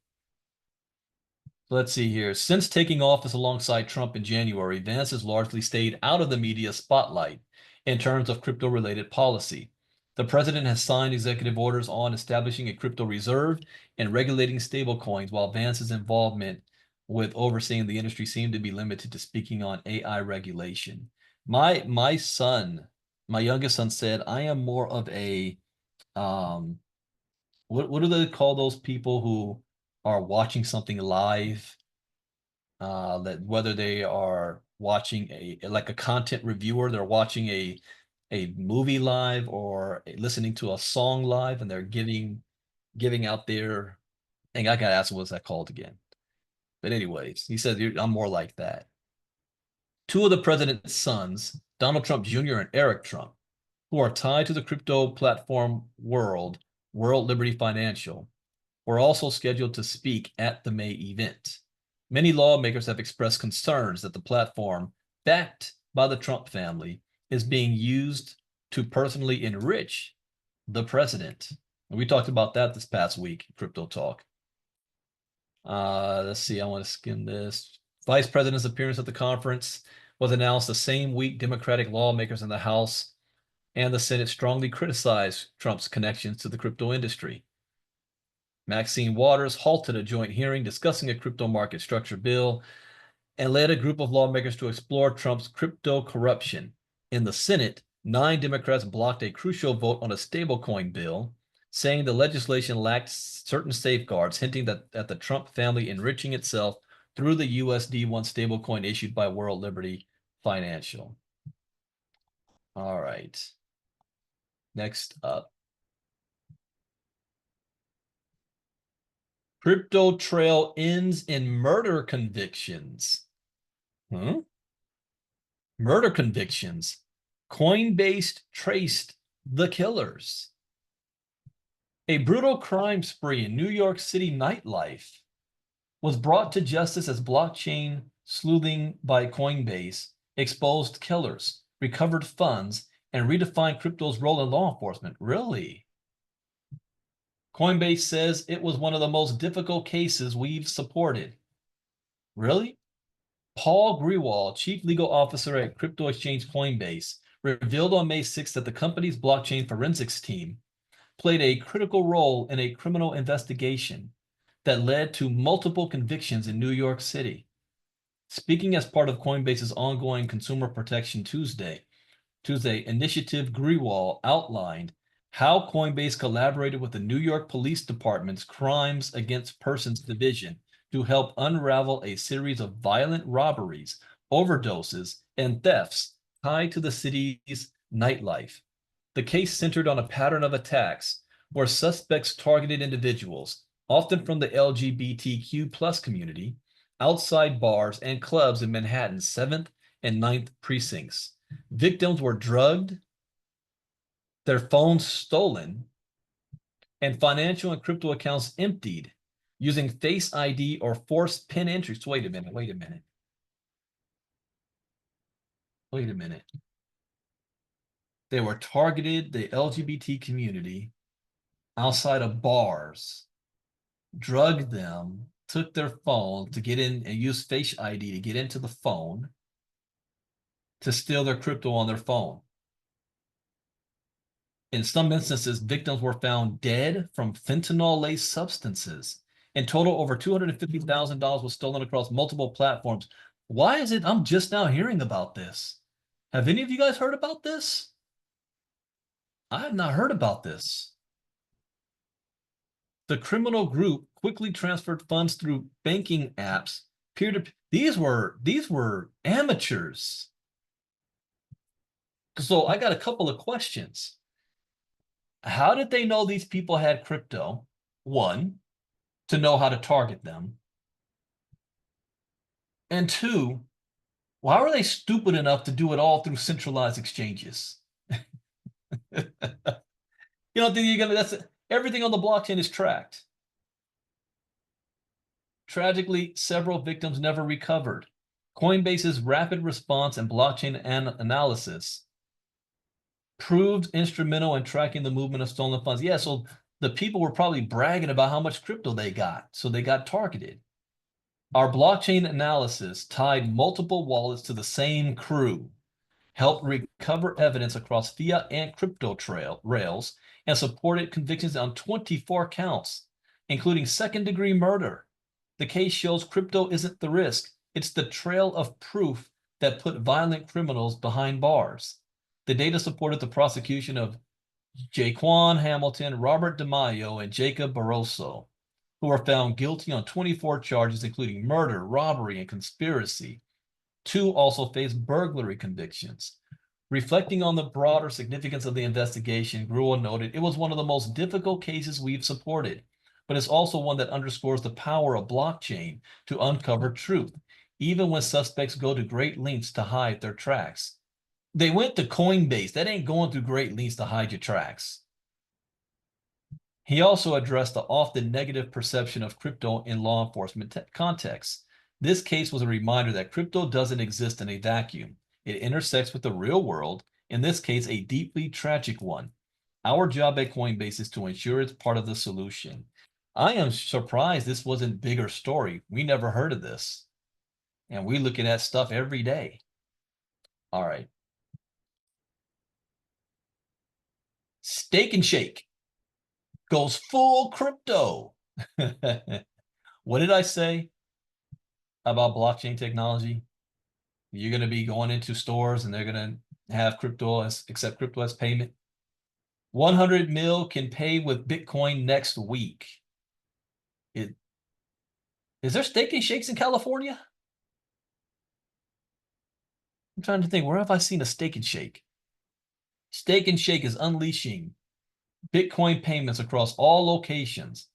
Let's see here. Since taking office alongside Trump in January, Vance has largely stayed out of the media spotlight in terms of crypto-related policy. The president has signed executive orders on establishing a crypto reserve and regulating stablecoins, while Vance's involvement with overseeing the industry seemed to be limited to speaking on AI regulation. My youngest son said, I am more of a what do they call those people who are watching something live? That whether they are watching like a content reviewer, they're watching a movie live or listening to a song live, and they're giving out their. I gotta ask what's that called again. But anyways, he said I'm more like that. Two of the president's sons, Donald Trump Jr. and Eric Trump, who are tied to the crypto platform World Liberty Financial, were also scheduled to speak at the May event. Many lawmakers have expressed concerns that the platform, backed by the Trump family, is being used to personally enrich the president. And we talked about that this past week, Crypto Talk. Let's see, I want to skim this. Vice President's appearance at the conference was announced the same week Democratic lawmakers in the House and the Senate strongly criticized Trump's connections to the crypto industry. Maxine Waters halted a joint hearing discussing a crypto market structure bill and led a group of lawmakers to explore Trump's crypto corruption. In the Senate, 9 Democrats blocked a crucial vote on a stablecoin bill, saying the legislation lacked certain safeguards, hinting at the Trump family enriching itself through the USD1 stablecoin issued by World Liberty Financial. All right. Next up. Crypto trail ends in murder convictions. Murder convictions. Coinbase traced the killers. A brutal crime spree in New York City nightlife was brought to justice as blockchain sleuthing by Coinbase exposed killers, recovered funds, and redefined crypto's role in law enforcement. Really? Coinbase says it was one of the most difficult cases we've supported. Really? Paul Grewal, chief legal officer at crypto exchange Coinbase, revealed on May 6th that the company's blockchain forensics team played a critical role in a criminal investigation that led to multiple convictions in New York City. Speaking as part of Coinbase's ongoing Consumer Protection Tuesday initiative, Grewal outlined how Coinbase collaborated with the New York Police Department's Crimes Against Persons Division to help unravel a series of violent robberies, overdoses, and thefts tied to the city's nightlife. The case centered on a pattern of attacks where suspects targeted individuals, often from the LGBTQ plus community, outside bars and clubs in Manhattan's 7th and 9th precincts. Victims were drugged, their phones stolen, and financial and crypto accounts emptied using Face ID or forced PIN entries. Wait a minute. They were targeted, the LGBT community, outside of bars, drugged them, took their phone to get in and use Face ID to get into the phone to steal their crypto on their phone. In some instances, victims were found dead from fentanyl-laced substances. In total, over $250,000 was stolen across multiple platforms. Why is it I'm just now hearing about this? Have any of you guys heard about this? I have not heard about this. The criminal group quickly transferred funds through banking apps, peer-to-peer. These were amateurs. So I got a couple of questions. How did they know these people had crypto? One, to know how to target them. And two, why were they stupid enough to do it all through centralized exchanges? You don't think everything on the blockchain is tracked. Tragically, several victims never recovered. Coinbase's rapid response and blockchain analysis proved instrumental in tracking the movement of stolen funds. Yeah, so the people were probably bragging about how much crypto they got, so they got targeted. Our blockchain analysis tied multiple wallets to the same crew, helped recover evidence across fiat and crypto rails, and supported convictions on 24 counts, including second-degree murder. The case shows crypto isn't the risk. It's the trail of proof that put violent criminals behind bars. The data supported the prosecution of Jaquan Hamilton, Robert DeMaio, and Jacob Barroso, who were found guilty on 24 charges, including murder, robbery, and conspiracy. 2 also faced burglary convictions. Reflecting on the broader significance of the investigation, Grewal noted, it was one of the most difficult cases we've supported, but it's also one that underscores the power of blockchain to uncover truth, even when suspects go to great lengths to hide their tracks. They went to Coinbase. That ain't going through great lengths to hide your tracks. He also addressed the often negative perception of crypto in law enforcement contexts. This case was a reminder that crypto doesn't exist in a vacuum. It intersects with the real world, in this case, a deeply tragic one. Our job at Coinbase is to ensure it's part of the solution. I am surprised this wasn't bigger story. We never heard of this. And we looking at stuff every day. All right. Steak and Shake goes full crypto. What did I say about blockchain technology? You're going to be going into stores and they're going to have accept crypto as payment. 100 mil can pay with Bitcoin next week. Is there Steak and Shakes in California? I'm trying to think, where have I seen a Steak and Shake? Steak and Shake is unleashing Bitcoin payments across all locations,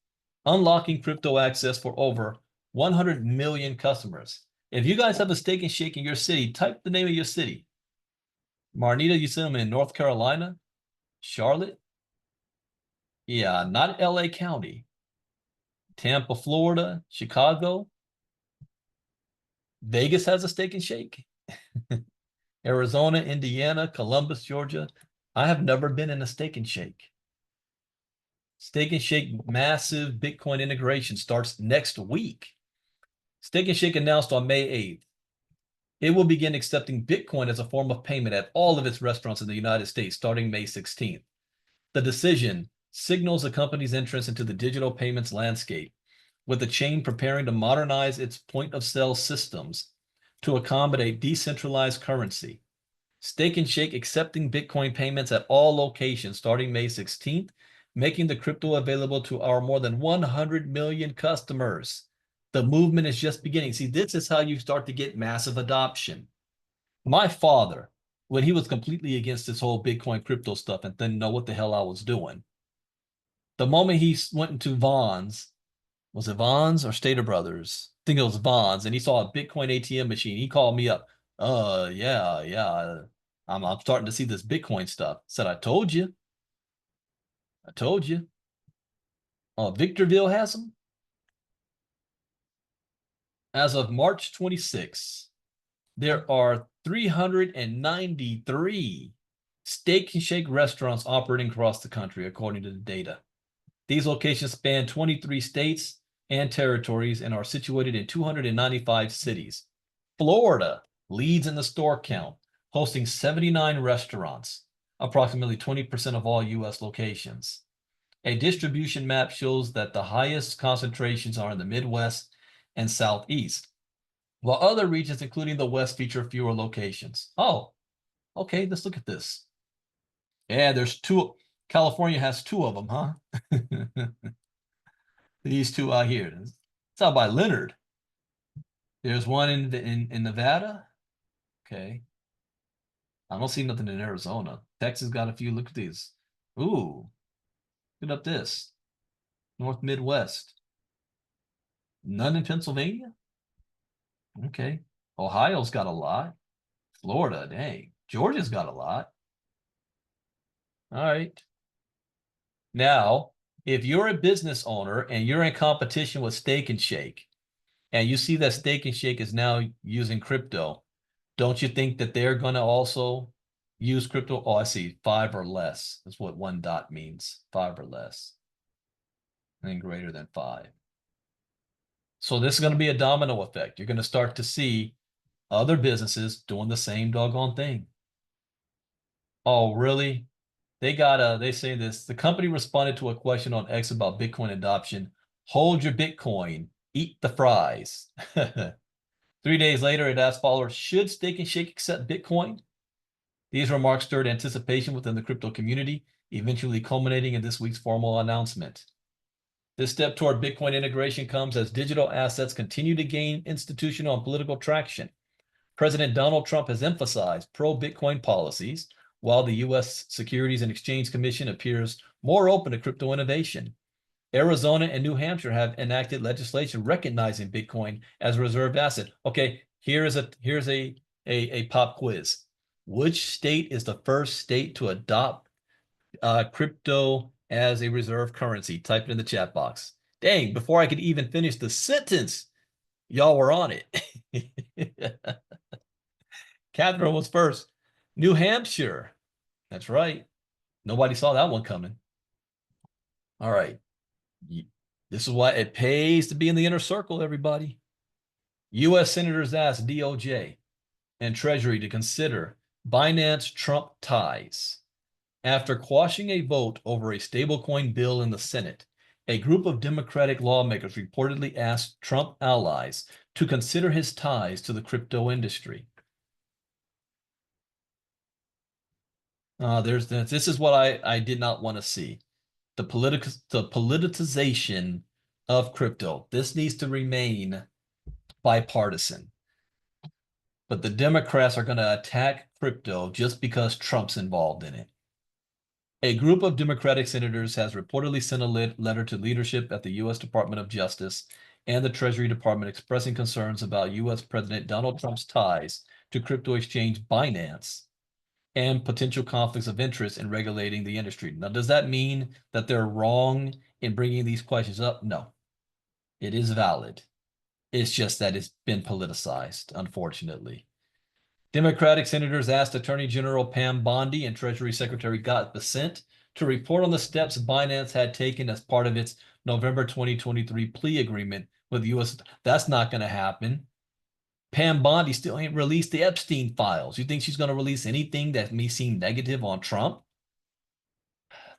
unlocking crypto access for over 100 million customers. If you guys have a Steak and Shake in your city, type the name of your city. Marnita, you see them in North Carolina, Charlotte? Yeah, not LA County. Tampa, Florida, Chicago. Vegas has a Steak and Shake. Arizona, Indiana, Columbus, Georgia. I have never been in a Steak and Shake. Steak and Shake massive Bitcoin integration starts next week. Steak and Shake announced on May 8th, it will begin accepting Bitcoin as a form of payment at all of its restaurants in the United States starting May 16th. The decision signals the company's entrance into the digital payments landscape, with the chain preparing to modernize its point-of-sale systems to accommodate decentralized currency. Steak and Shake accepting Bitcoin payments at all locations starting May 16th, making the crypto available to our more than 100 million customers. The movement is just beginning. See, this is how you start to get massive adoption. My father, when he was completely against this whole Bitcoin crypto stuff and didn't know what the hell I was doing, the moment he went into Vaughn's, was it Vaughn's or Stater Brothers? I think it was Vaughn's, and he saw a Bitcoin ATM machine. He called me up. Yeah. I'm starting to see this Bitcoin stuff. Said, I told you. I told you. Oh, Victorville has them. As of March 26th, there are 393 Steak and Shake restaurants operating across the country, according to the data. These locations span 23 states and territories and are situated in 295 cities. Florida leads in the store count, hosting 79 restaurants, approximately 20% of all U.S. locations. A distribution map shows that the highest concentrations are in the Midwest and Southeast, while other regions, including the West, feature fewer locations. Oh, okay, let's look at this. Yeah, there's two. California has two of them, huh? These two out here. It's out by Leonard. There's one in Nevada. Okay. I don't see nothing in Arizona. Texas got a few. Look at these. Ooh, look up this. North Midwest. None in Pennsylvania? Okay. Ohio's got a lot. Florida, dang. Georgia's got a lot. All right. Now, if you're a business owner and you're in competition with Steak and Shake, and you see that Steak and Shake is now using crypto, don't you think that they're going to also use crypto? Oh, I see. 5 or less. That's what one dot means. 5 or less. And greater than 5. So this is going to be a domino effect. You're going to start to see other businesses doing the same doggone thing. Oh, really? They say this. The company responded to a question on X about Bitcoin adoption. Hold your Bitcoin, eat the fries. 3 days later, it asked followers, should Steak and Shake accept Bitcoin? These remarks stirred anticipation within the crypto community, eventually culminating in this week's formal announcement. This step toward Bitcoin integration comes as digital assets continue to gain institutional and political traction. President Donald Trump has emphasized pro-Bitcoin policies, while the U.S. Securities and Exchange Commission appears more open to crypto innovation. Arizona and New Hampshire have enacted legislation recognizing Bitcoin as a reserved asset. Okay, here's a pop quiz. Which state is the first state to adopt crypto as a reserve currency? Type it in the chat box. Dang, before I could even finish the sentence, y'all were on it. Catherine was first. New Hampshire. That's right. Nobody saw that one coming. All right. This is why it pays to be in the inner circle, everybody. U.S. senators asked DOJ and Treasury to consider Binance Trump ties. After quashing a vote over a stablecoin bill in the Senate, a group of Democratic lawmakers reportedly asked Trump allies to consider his ties to the crypto industry. This is what I did not want to see. The politicization of crypto. This needs to remain bipartisan. But the Democrats are going to attack crypto just because Trump's involved in it. A group of Democratic senators has reportedly sent a letter to leadership at the U.S. Department of Justice and the Treasury Department expressing concerns about U.S. President Donald Trump's ties to crypto exchange Binance and potential conflicts of interest in regulating the industry. Now, does that mean that they're wrong in bringing these questions up? No, it is valid. It's just that it's been politicized, unfortunately. Democratic senators asked Attorney General Pam Bondi and Treasury Secretary Scott Bessent to report on the steps Binance had taken as part of its November 2023 plea agreement with the U.S. That's not going to happen. Pam Bondi still ain't released the Epstein files. You think she's going to release anything that may seem negative on Trump?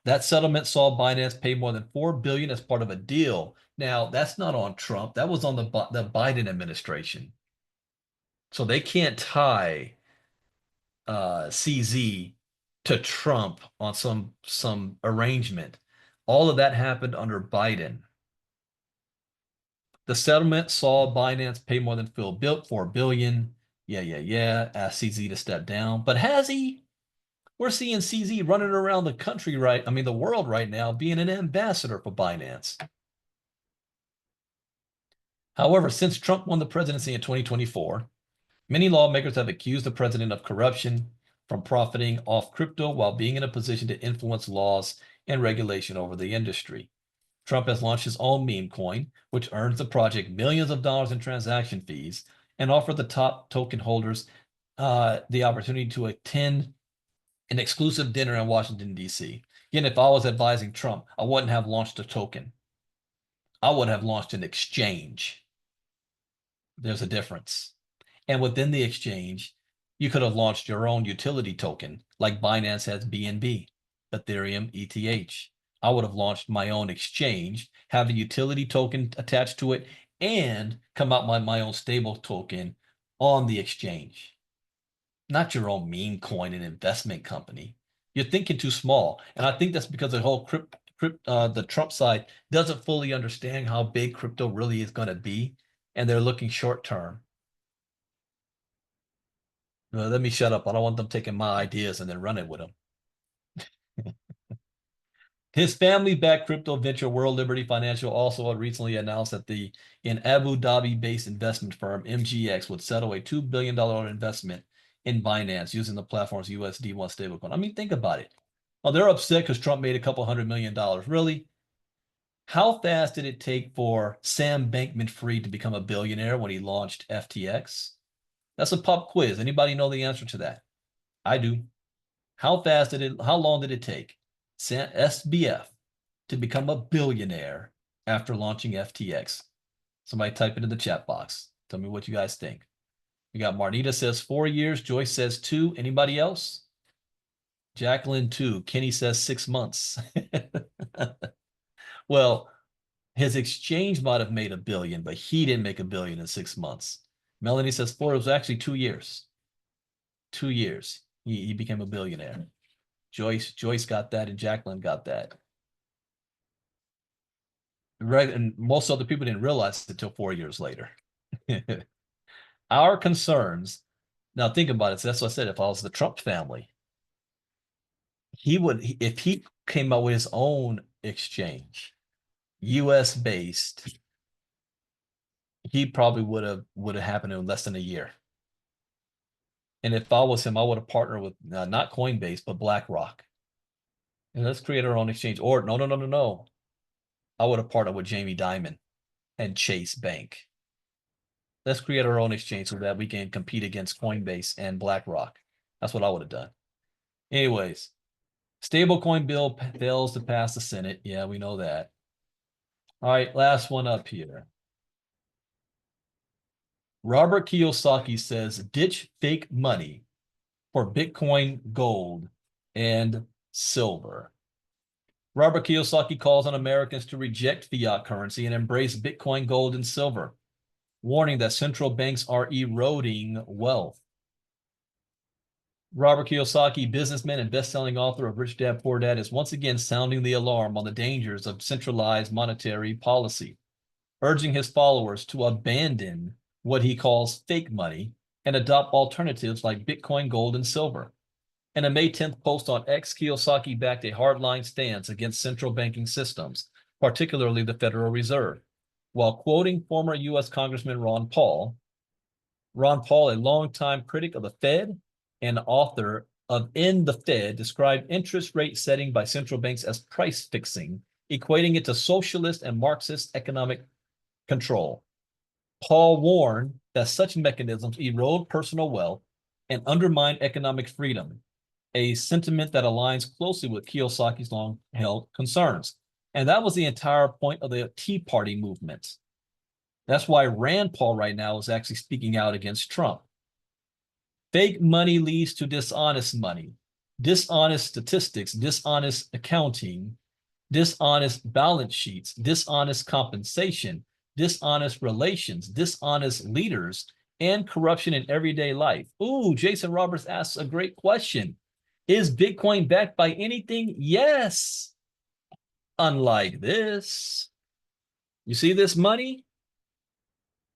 That settlement saw Binance pay more than $4 billion as part of a deal. Now, that's not on Trump. That was on the Biden administration. So they can't tie CZ to Trump on some arrangement. All of that happened under Biden. The settlement saw Binance pay more than $4 billion. Yeah. Asked CZ to step down. But has he? We're seeing CZ running around the country the world right now, being an ambassador for Binance. However, since Trump won the presidency in 2024, many lawmakers have accused the president of corruption from profiting off crypto while being in a position to influence laws and regulation over the industry. Trump has launched his own meme coin, which earns the project millions of dollars in transaction fees and offered the top token holders the opportunity to attend an exclusive dinner in Washington, D.C. Again, if I was advising Trump, I wouldn't have launched a token. I would have launched an exchange. There's a difference. And within the exchange, you could have launched your own utility token, like Binance has BNB, Ethereum, ETH. I would have launched my own exchange, have a utility token attached to it, and come out with my own stable token on the exchange. Not your own meme coin and investment company. You're thinking too small. And I think that's because the whole the Trump side doesn't fully understand how big crypto really is going to be. And they're looking short term. Let me shut up. I don't want them taking my ideas and then running with them. His family-backed crypto venture World Liberty Financial also recently announced that the Abu Dhabi-based investment firm MGX would settle a $2 billion investment in Binance using the platform's USD1 stablecoin. I mean, think about it. Well, they're upset because Trump made a couple $100 million. Really? How fast did it take for Sam Bankman-Fried to become a billionaire when he launched FTX? That's a pop quiz. Anybody know the answer to that? I do. How long did it take SBF to become a billionaire after launching FTX? Somebody type it in the chat box. Tell me what you guys think. We got Marnita says 4 years. Joyce says 2. Anybody else? Jacqueline 2. Kenny says 6 months. Well, his exchange might have made $1 billion, but he didn't make $1 billion in 6 months. Melanie says 4. It was actually 2 years. 2 years. He became a billionaire. Joyce got that, and Jacqueline got that. Right, and most other people didn't realize it until 4 years later. Our concerns. Now think about it. So that's what I said. If I was the Trump family, he would, if he came out with his own exchange, U.S. based, he probably would have happened in less than a year. And if I was him, I would have partnered with not Coinbase, but BlackRock. And let's create our own exchange. Or no. I would have partnered with Jamie Dimon and Chase Bank. Let's create our own exchange so that we can compete against Coinbase and BlackRock. That's what I would have done. Anyways, stablecoin bill fails to pass the Senate. Yeah, we know that. All right, last one up here. Robert Kiyosaki says, ditch fake money for Bitcoin, gold, and silver. Robert Kiyosaki calls on Americans to reject fiat currency and embrace Bitcoin, gold, and silver, warning that central banks are eroding wealth. Robert Kiyosaki, businessman and best-selling author of Rich Dad, Poor Dad, is once again sounding the alarm on the dangers of centralized monetary policy, urging his followers to abandon what he calls fake money and adopt alternatives like Bitcoin, gold, and silver. In a May 10th post on X, Kiyosaki backed a hardline stance against central banking systems, particularly the Federal Reserve, while quoting former U.S. Congressman Ron Paul. Ron Paul, a longtime critic of the Fed and author of In the Fed, described interest rate setting by central banks as price fixing, equating it to socialist and Marxist economic control. Paul warned that such mechanisms erode personal wealth and undermine economic freedom. a sentiment that aligns closely with Kiyosaki's long-held concerns. And that was the entire point of the Tea Party movement. That's why Rand Paul right now is actually speaking out against Trump. Fake money leads to dishonest money, dishonest statistics, dishonest accounting, dishonest balance sheets, dishonest compensation, dishonest relations, dishonest leaders, and corruption in everyday life. Ooh, Jason Roberts asks a great question. Is Bitcoin backed by anything? Yes. Unlike this. You see this money?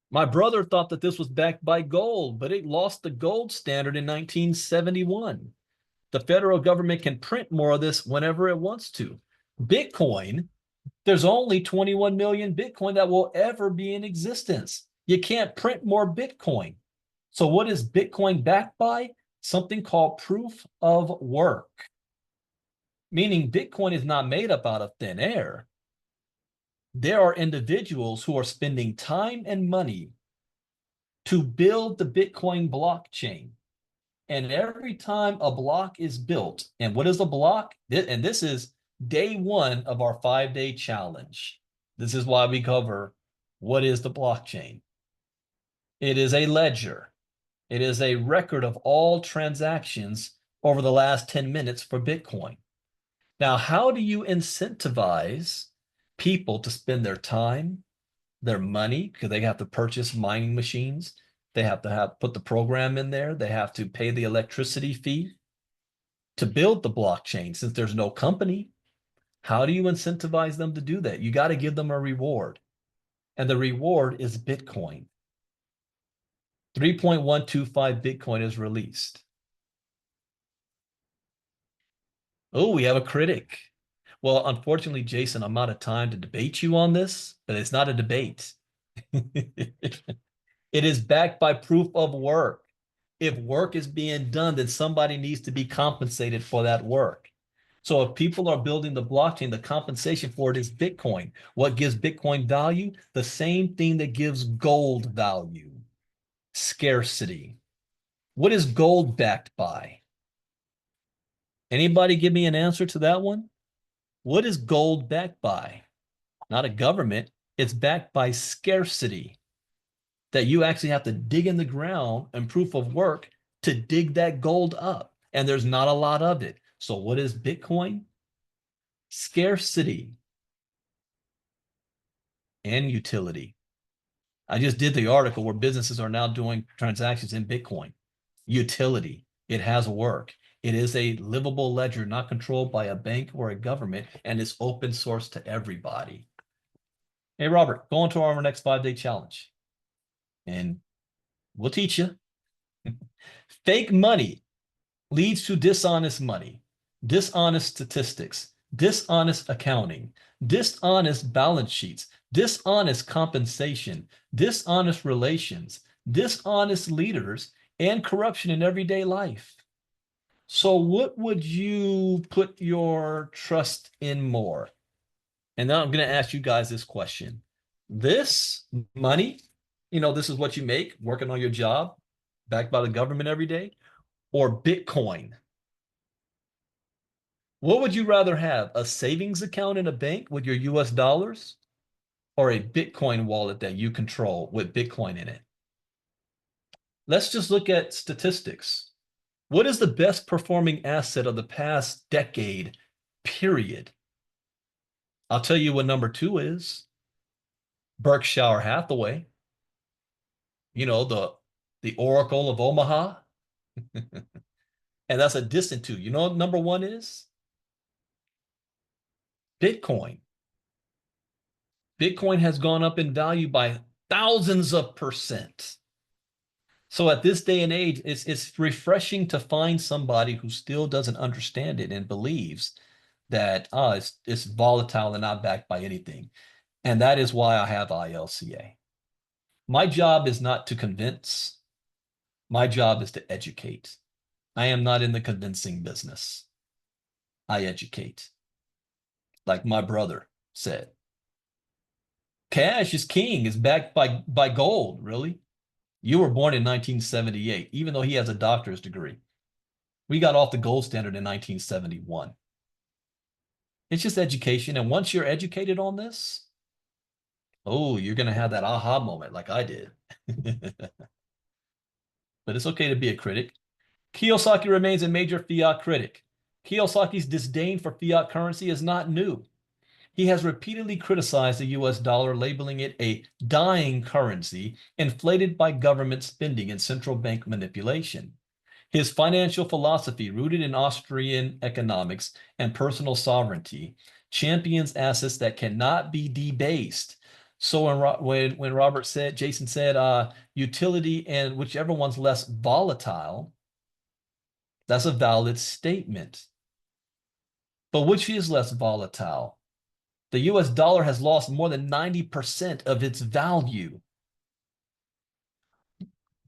My brother thought that this was backed by gold, but it lost the gold standard in 1971. The federal government can print more of this whenever it wants to. Bitcoin, there's only 21 million Bitcoin that will ever be in existence. You can't print more Bitcoin. So what is Bitcoin backed by? Something called proof of work. Meaning Bitcoin is not made up out of thin air. There are individuals who are spending time and money to build the Bitcoin blockchain. And every time a block is built, and what is a block? And this is day one of our 5-day challenge. This is why we cover what is the blockchain. It is a ledger. It is a record of all transactions over the last 10 minutes for Bitcoin. Now, how do you incentivize people to spend their time, their money, because they have to purchase mining machines? They have to put the program in there. They have to pay the electricity fee to build the blockchain since there's no company. How do you incentivize them to do that? You got to give them a reward. And the reward is Bitcoin. 3.125 Bitcoin is released. Oh, we have a critic. Well, unfortunately, Jason, I'm out of time to debate you on this, but it's not a debate. It is backed by proof of work. If work is being done, then somebody needs to be compensated for that work. So if people are building the blockchain, the compensation for it is Bitcoin. What gives Bitcoin value? The same thing that gives gold value. Scarcity. What is gold backed by? Anybody give me an answer to that one? What is gold backed by? Not a government. It's backed by scarcity. That you actually have to dig in the ground and proof of work to dig that gold up. And there's not a lot of it. So what is Bitcoin? Scarcity and utility. I just did the article where businesses are now doing transactions in Bitcoin. Utility. It has work. It is a livable ledger, not controlled by a bank or a government, and it's open source to everybody. Hey, Robert, go on to our next 5-day challenge. And we'll teach you. Fake money leads to dishonest money, dishonest statistics, dishonest accounting, dishonest balance sheets, dishonest compensation, dishonest relations, dishonest leaders, and corruption in everyday life. So what would you put your trust in more? And now I'm going to ask you guys this question. This money, this is what you make working on your job, backed by the government every day, or Bitcoin? What would you rather have? A savings account in a bank with your US dollars or a Bitcoin wallet that you control with Bitcoin in it? Let's just look at statistics. What is the best performing asset of the past decade, period? I'll tell you what number 2 is. Berkshire Hathaway. The Oracle of Omaha. And that's a distant 2. You know what number 1 is? Bitcoin. Bitcoin has gone up in value by thousands of percent. So at this day and age, it's refreshing to find somebody who still doesn't understand it and believes that it's volatile and not backed by anything. And that is why I have ILCA. My job is not to convince. My job is to educate. I am not in the convincing business. I educate. Like my brother said. Cash is king, is backed by gold, really? You were born in 1978, even though he has a doctor's degree. We got off the gold standard in 1971. It's just education. And once you're educated on this, oh, you're going to have that aha moment like I did. But it's okay to be a critic. Kiyosaki remains a major fiat critic. Kiyosaki's disdain for fiat currency is not new. He has repeatedly criticized the US dollar, labeling it a dying currency inflated by government spending and central bank manipulation. His financial philosophy, rooted in Austrian economics and personal sovereignty, champions assets that cannot be debased. So when Robert said, Jason said, utility and whichever one's less volatile, that's a valid statement. But which is less volatile? The US dollar has lost more than 90% of its value.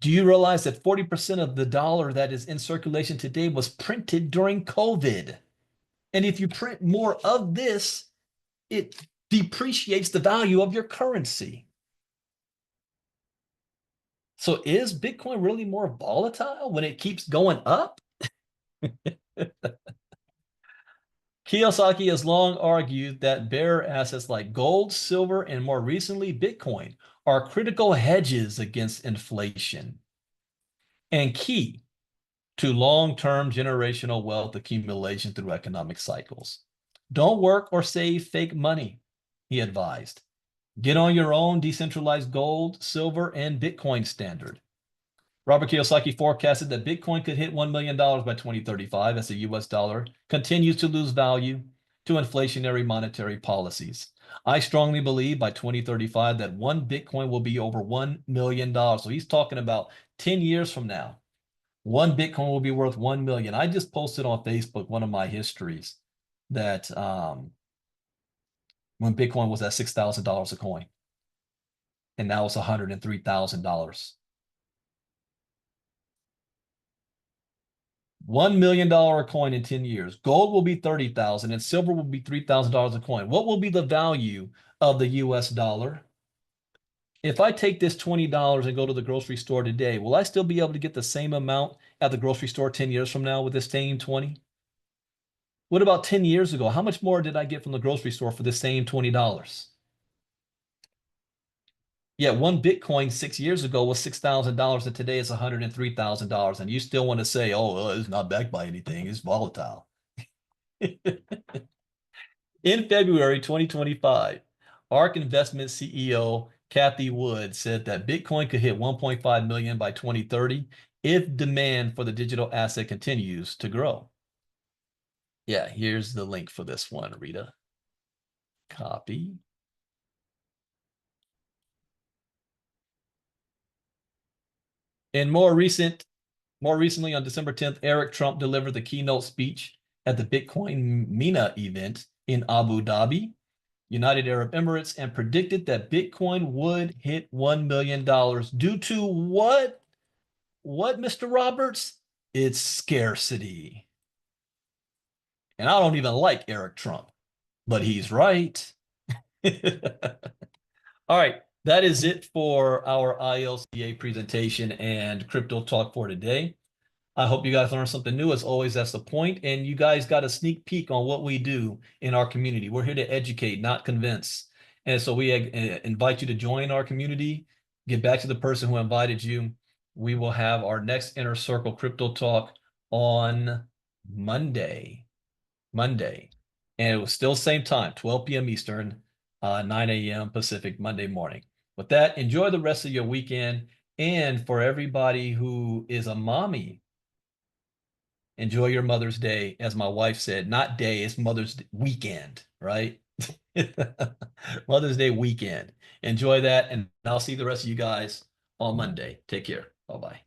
Do you realize that 40% of the dollar that is in circulation today was printed during COVID? And if you print more of this, it depreciates the value of your currency. So is Bitcoin really more volatile when it keeps going up? Kiyosaki has long argued that bearer assets like gold, silver, and more recently, Bitcoin are critical hedges against inflation and key to long-term generational wealth accumulation through economic cycles. Don't work or save fake money, he advised. Get on your own decentralized gold, silver, and Bitcoin standard. Robert Kiyosaki forecasted that Bitcoin could hit $1 million by 2035 as the US dollar continues to lose value to inflationary monetary policies. I strongly believe by 2035 that one Bitcoin will be over $1 million. So he's talking about 10 years from now. One Bitcoin will be worth 1 million. I just posted on Facebook one of my histories that when Bitcoin was at $6,000 a coin, and now it's $103,000. $1 million a coin in 10 years. Gold will be 30,000 and silver will be $3,000 a coin. What will be the value of the US dollar? If I take this $20 and go to the grocery store today, will I still be able to get the same amount at the grocery store 10 years from now with this same 20? What about 10 years ago? How much more did I get from the grocery store for the same $20? Yeah, one Bitcoin 6 years ago was $6,000 and today it's $103,000. And you still want to say, oh, well, it's not backed by anything, it's volatile. In February 2025, ARK Investment CEO Kathy Wood said that Bitcoin could hit 1.5 million by 2030 if demand for the digital asset continues to grow. Yeah, here's the link for this one, Rita. Copy. And more recently on December 10th, Eric Trump delivered the keynote speech at the Bitcoin MENA event in Abu Dhabi, United Arab Emirates, and predicted that Bitcoin would hit $1 million due to what? What, Mr. Roberts? It's scarcity. And I don't even like Eric Trump, but he's right. All right, that is it for our ILCA presentation and crypto talk for today. I hope you guys learned something new. As always, that's the point. And you guys got a sneak peek on what we do in our community. We're here to educate, not convince. And so we invite you to join our community. Get back to the person who invited you. We will have our next Inner Circle Crypto Talk on Monday. And it was still same time, 12 p.m. Eastern, 9 a.m. Pacific, Monday morning. With that, enjoy the rest of your weekend. And for everybody who is a mommy, enjoy your Mother's Day. As my wife said, not day, it's Mother's weekend, right? Mother's Day weekend. Enjoy that. And I'll see the rest of you guys on Monday. Take care. Bye-bye.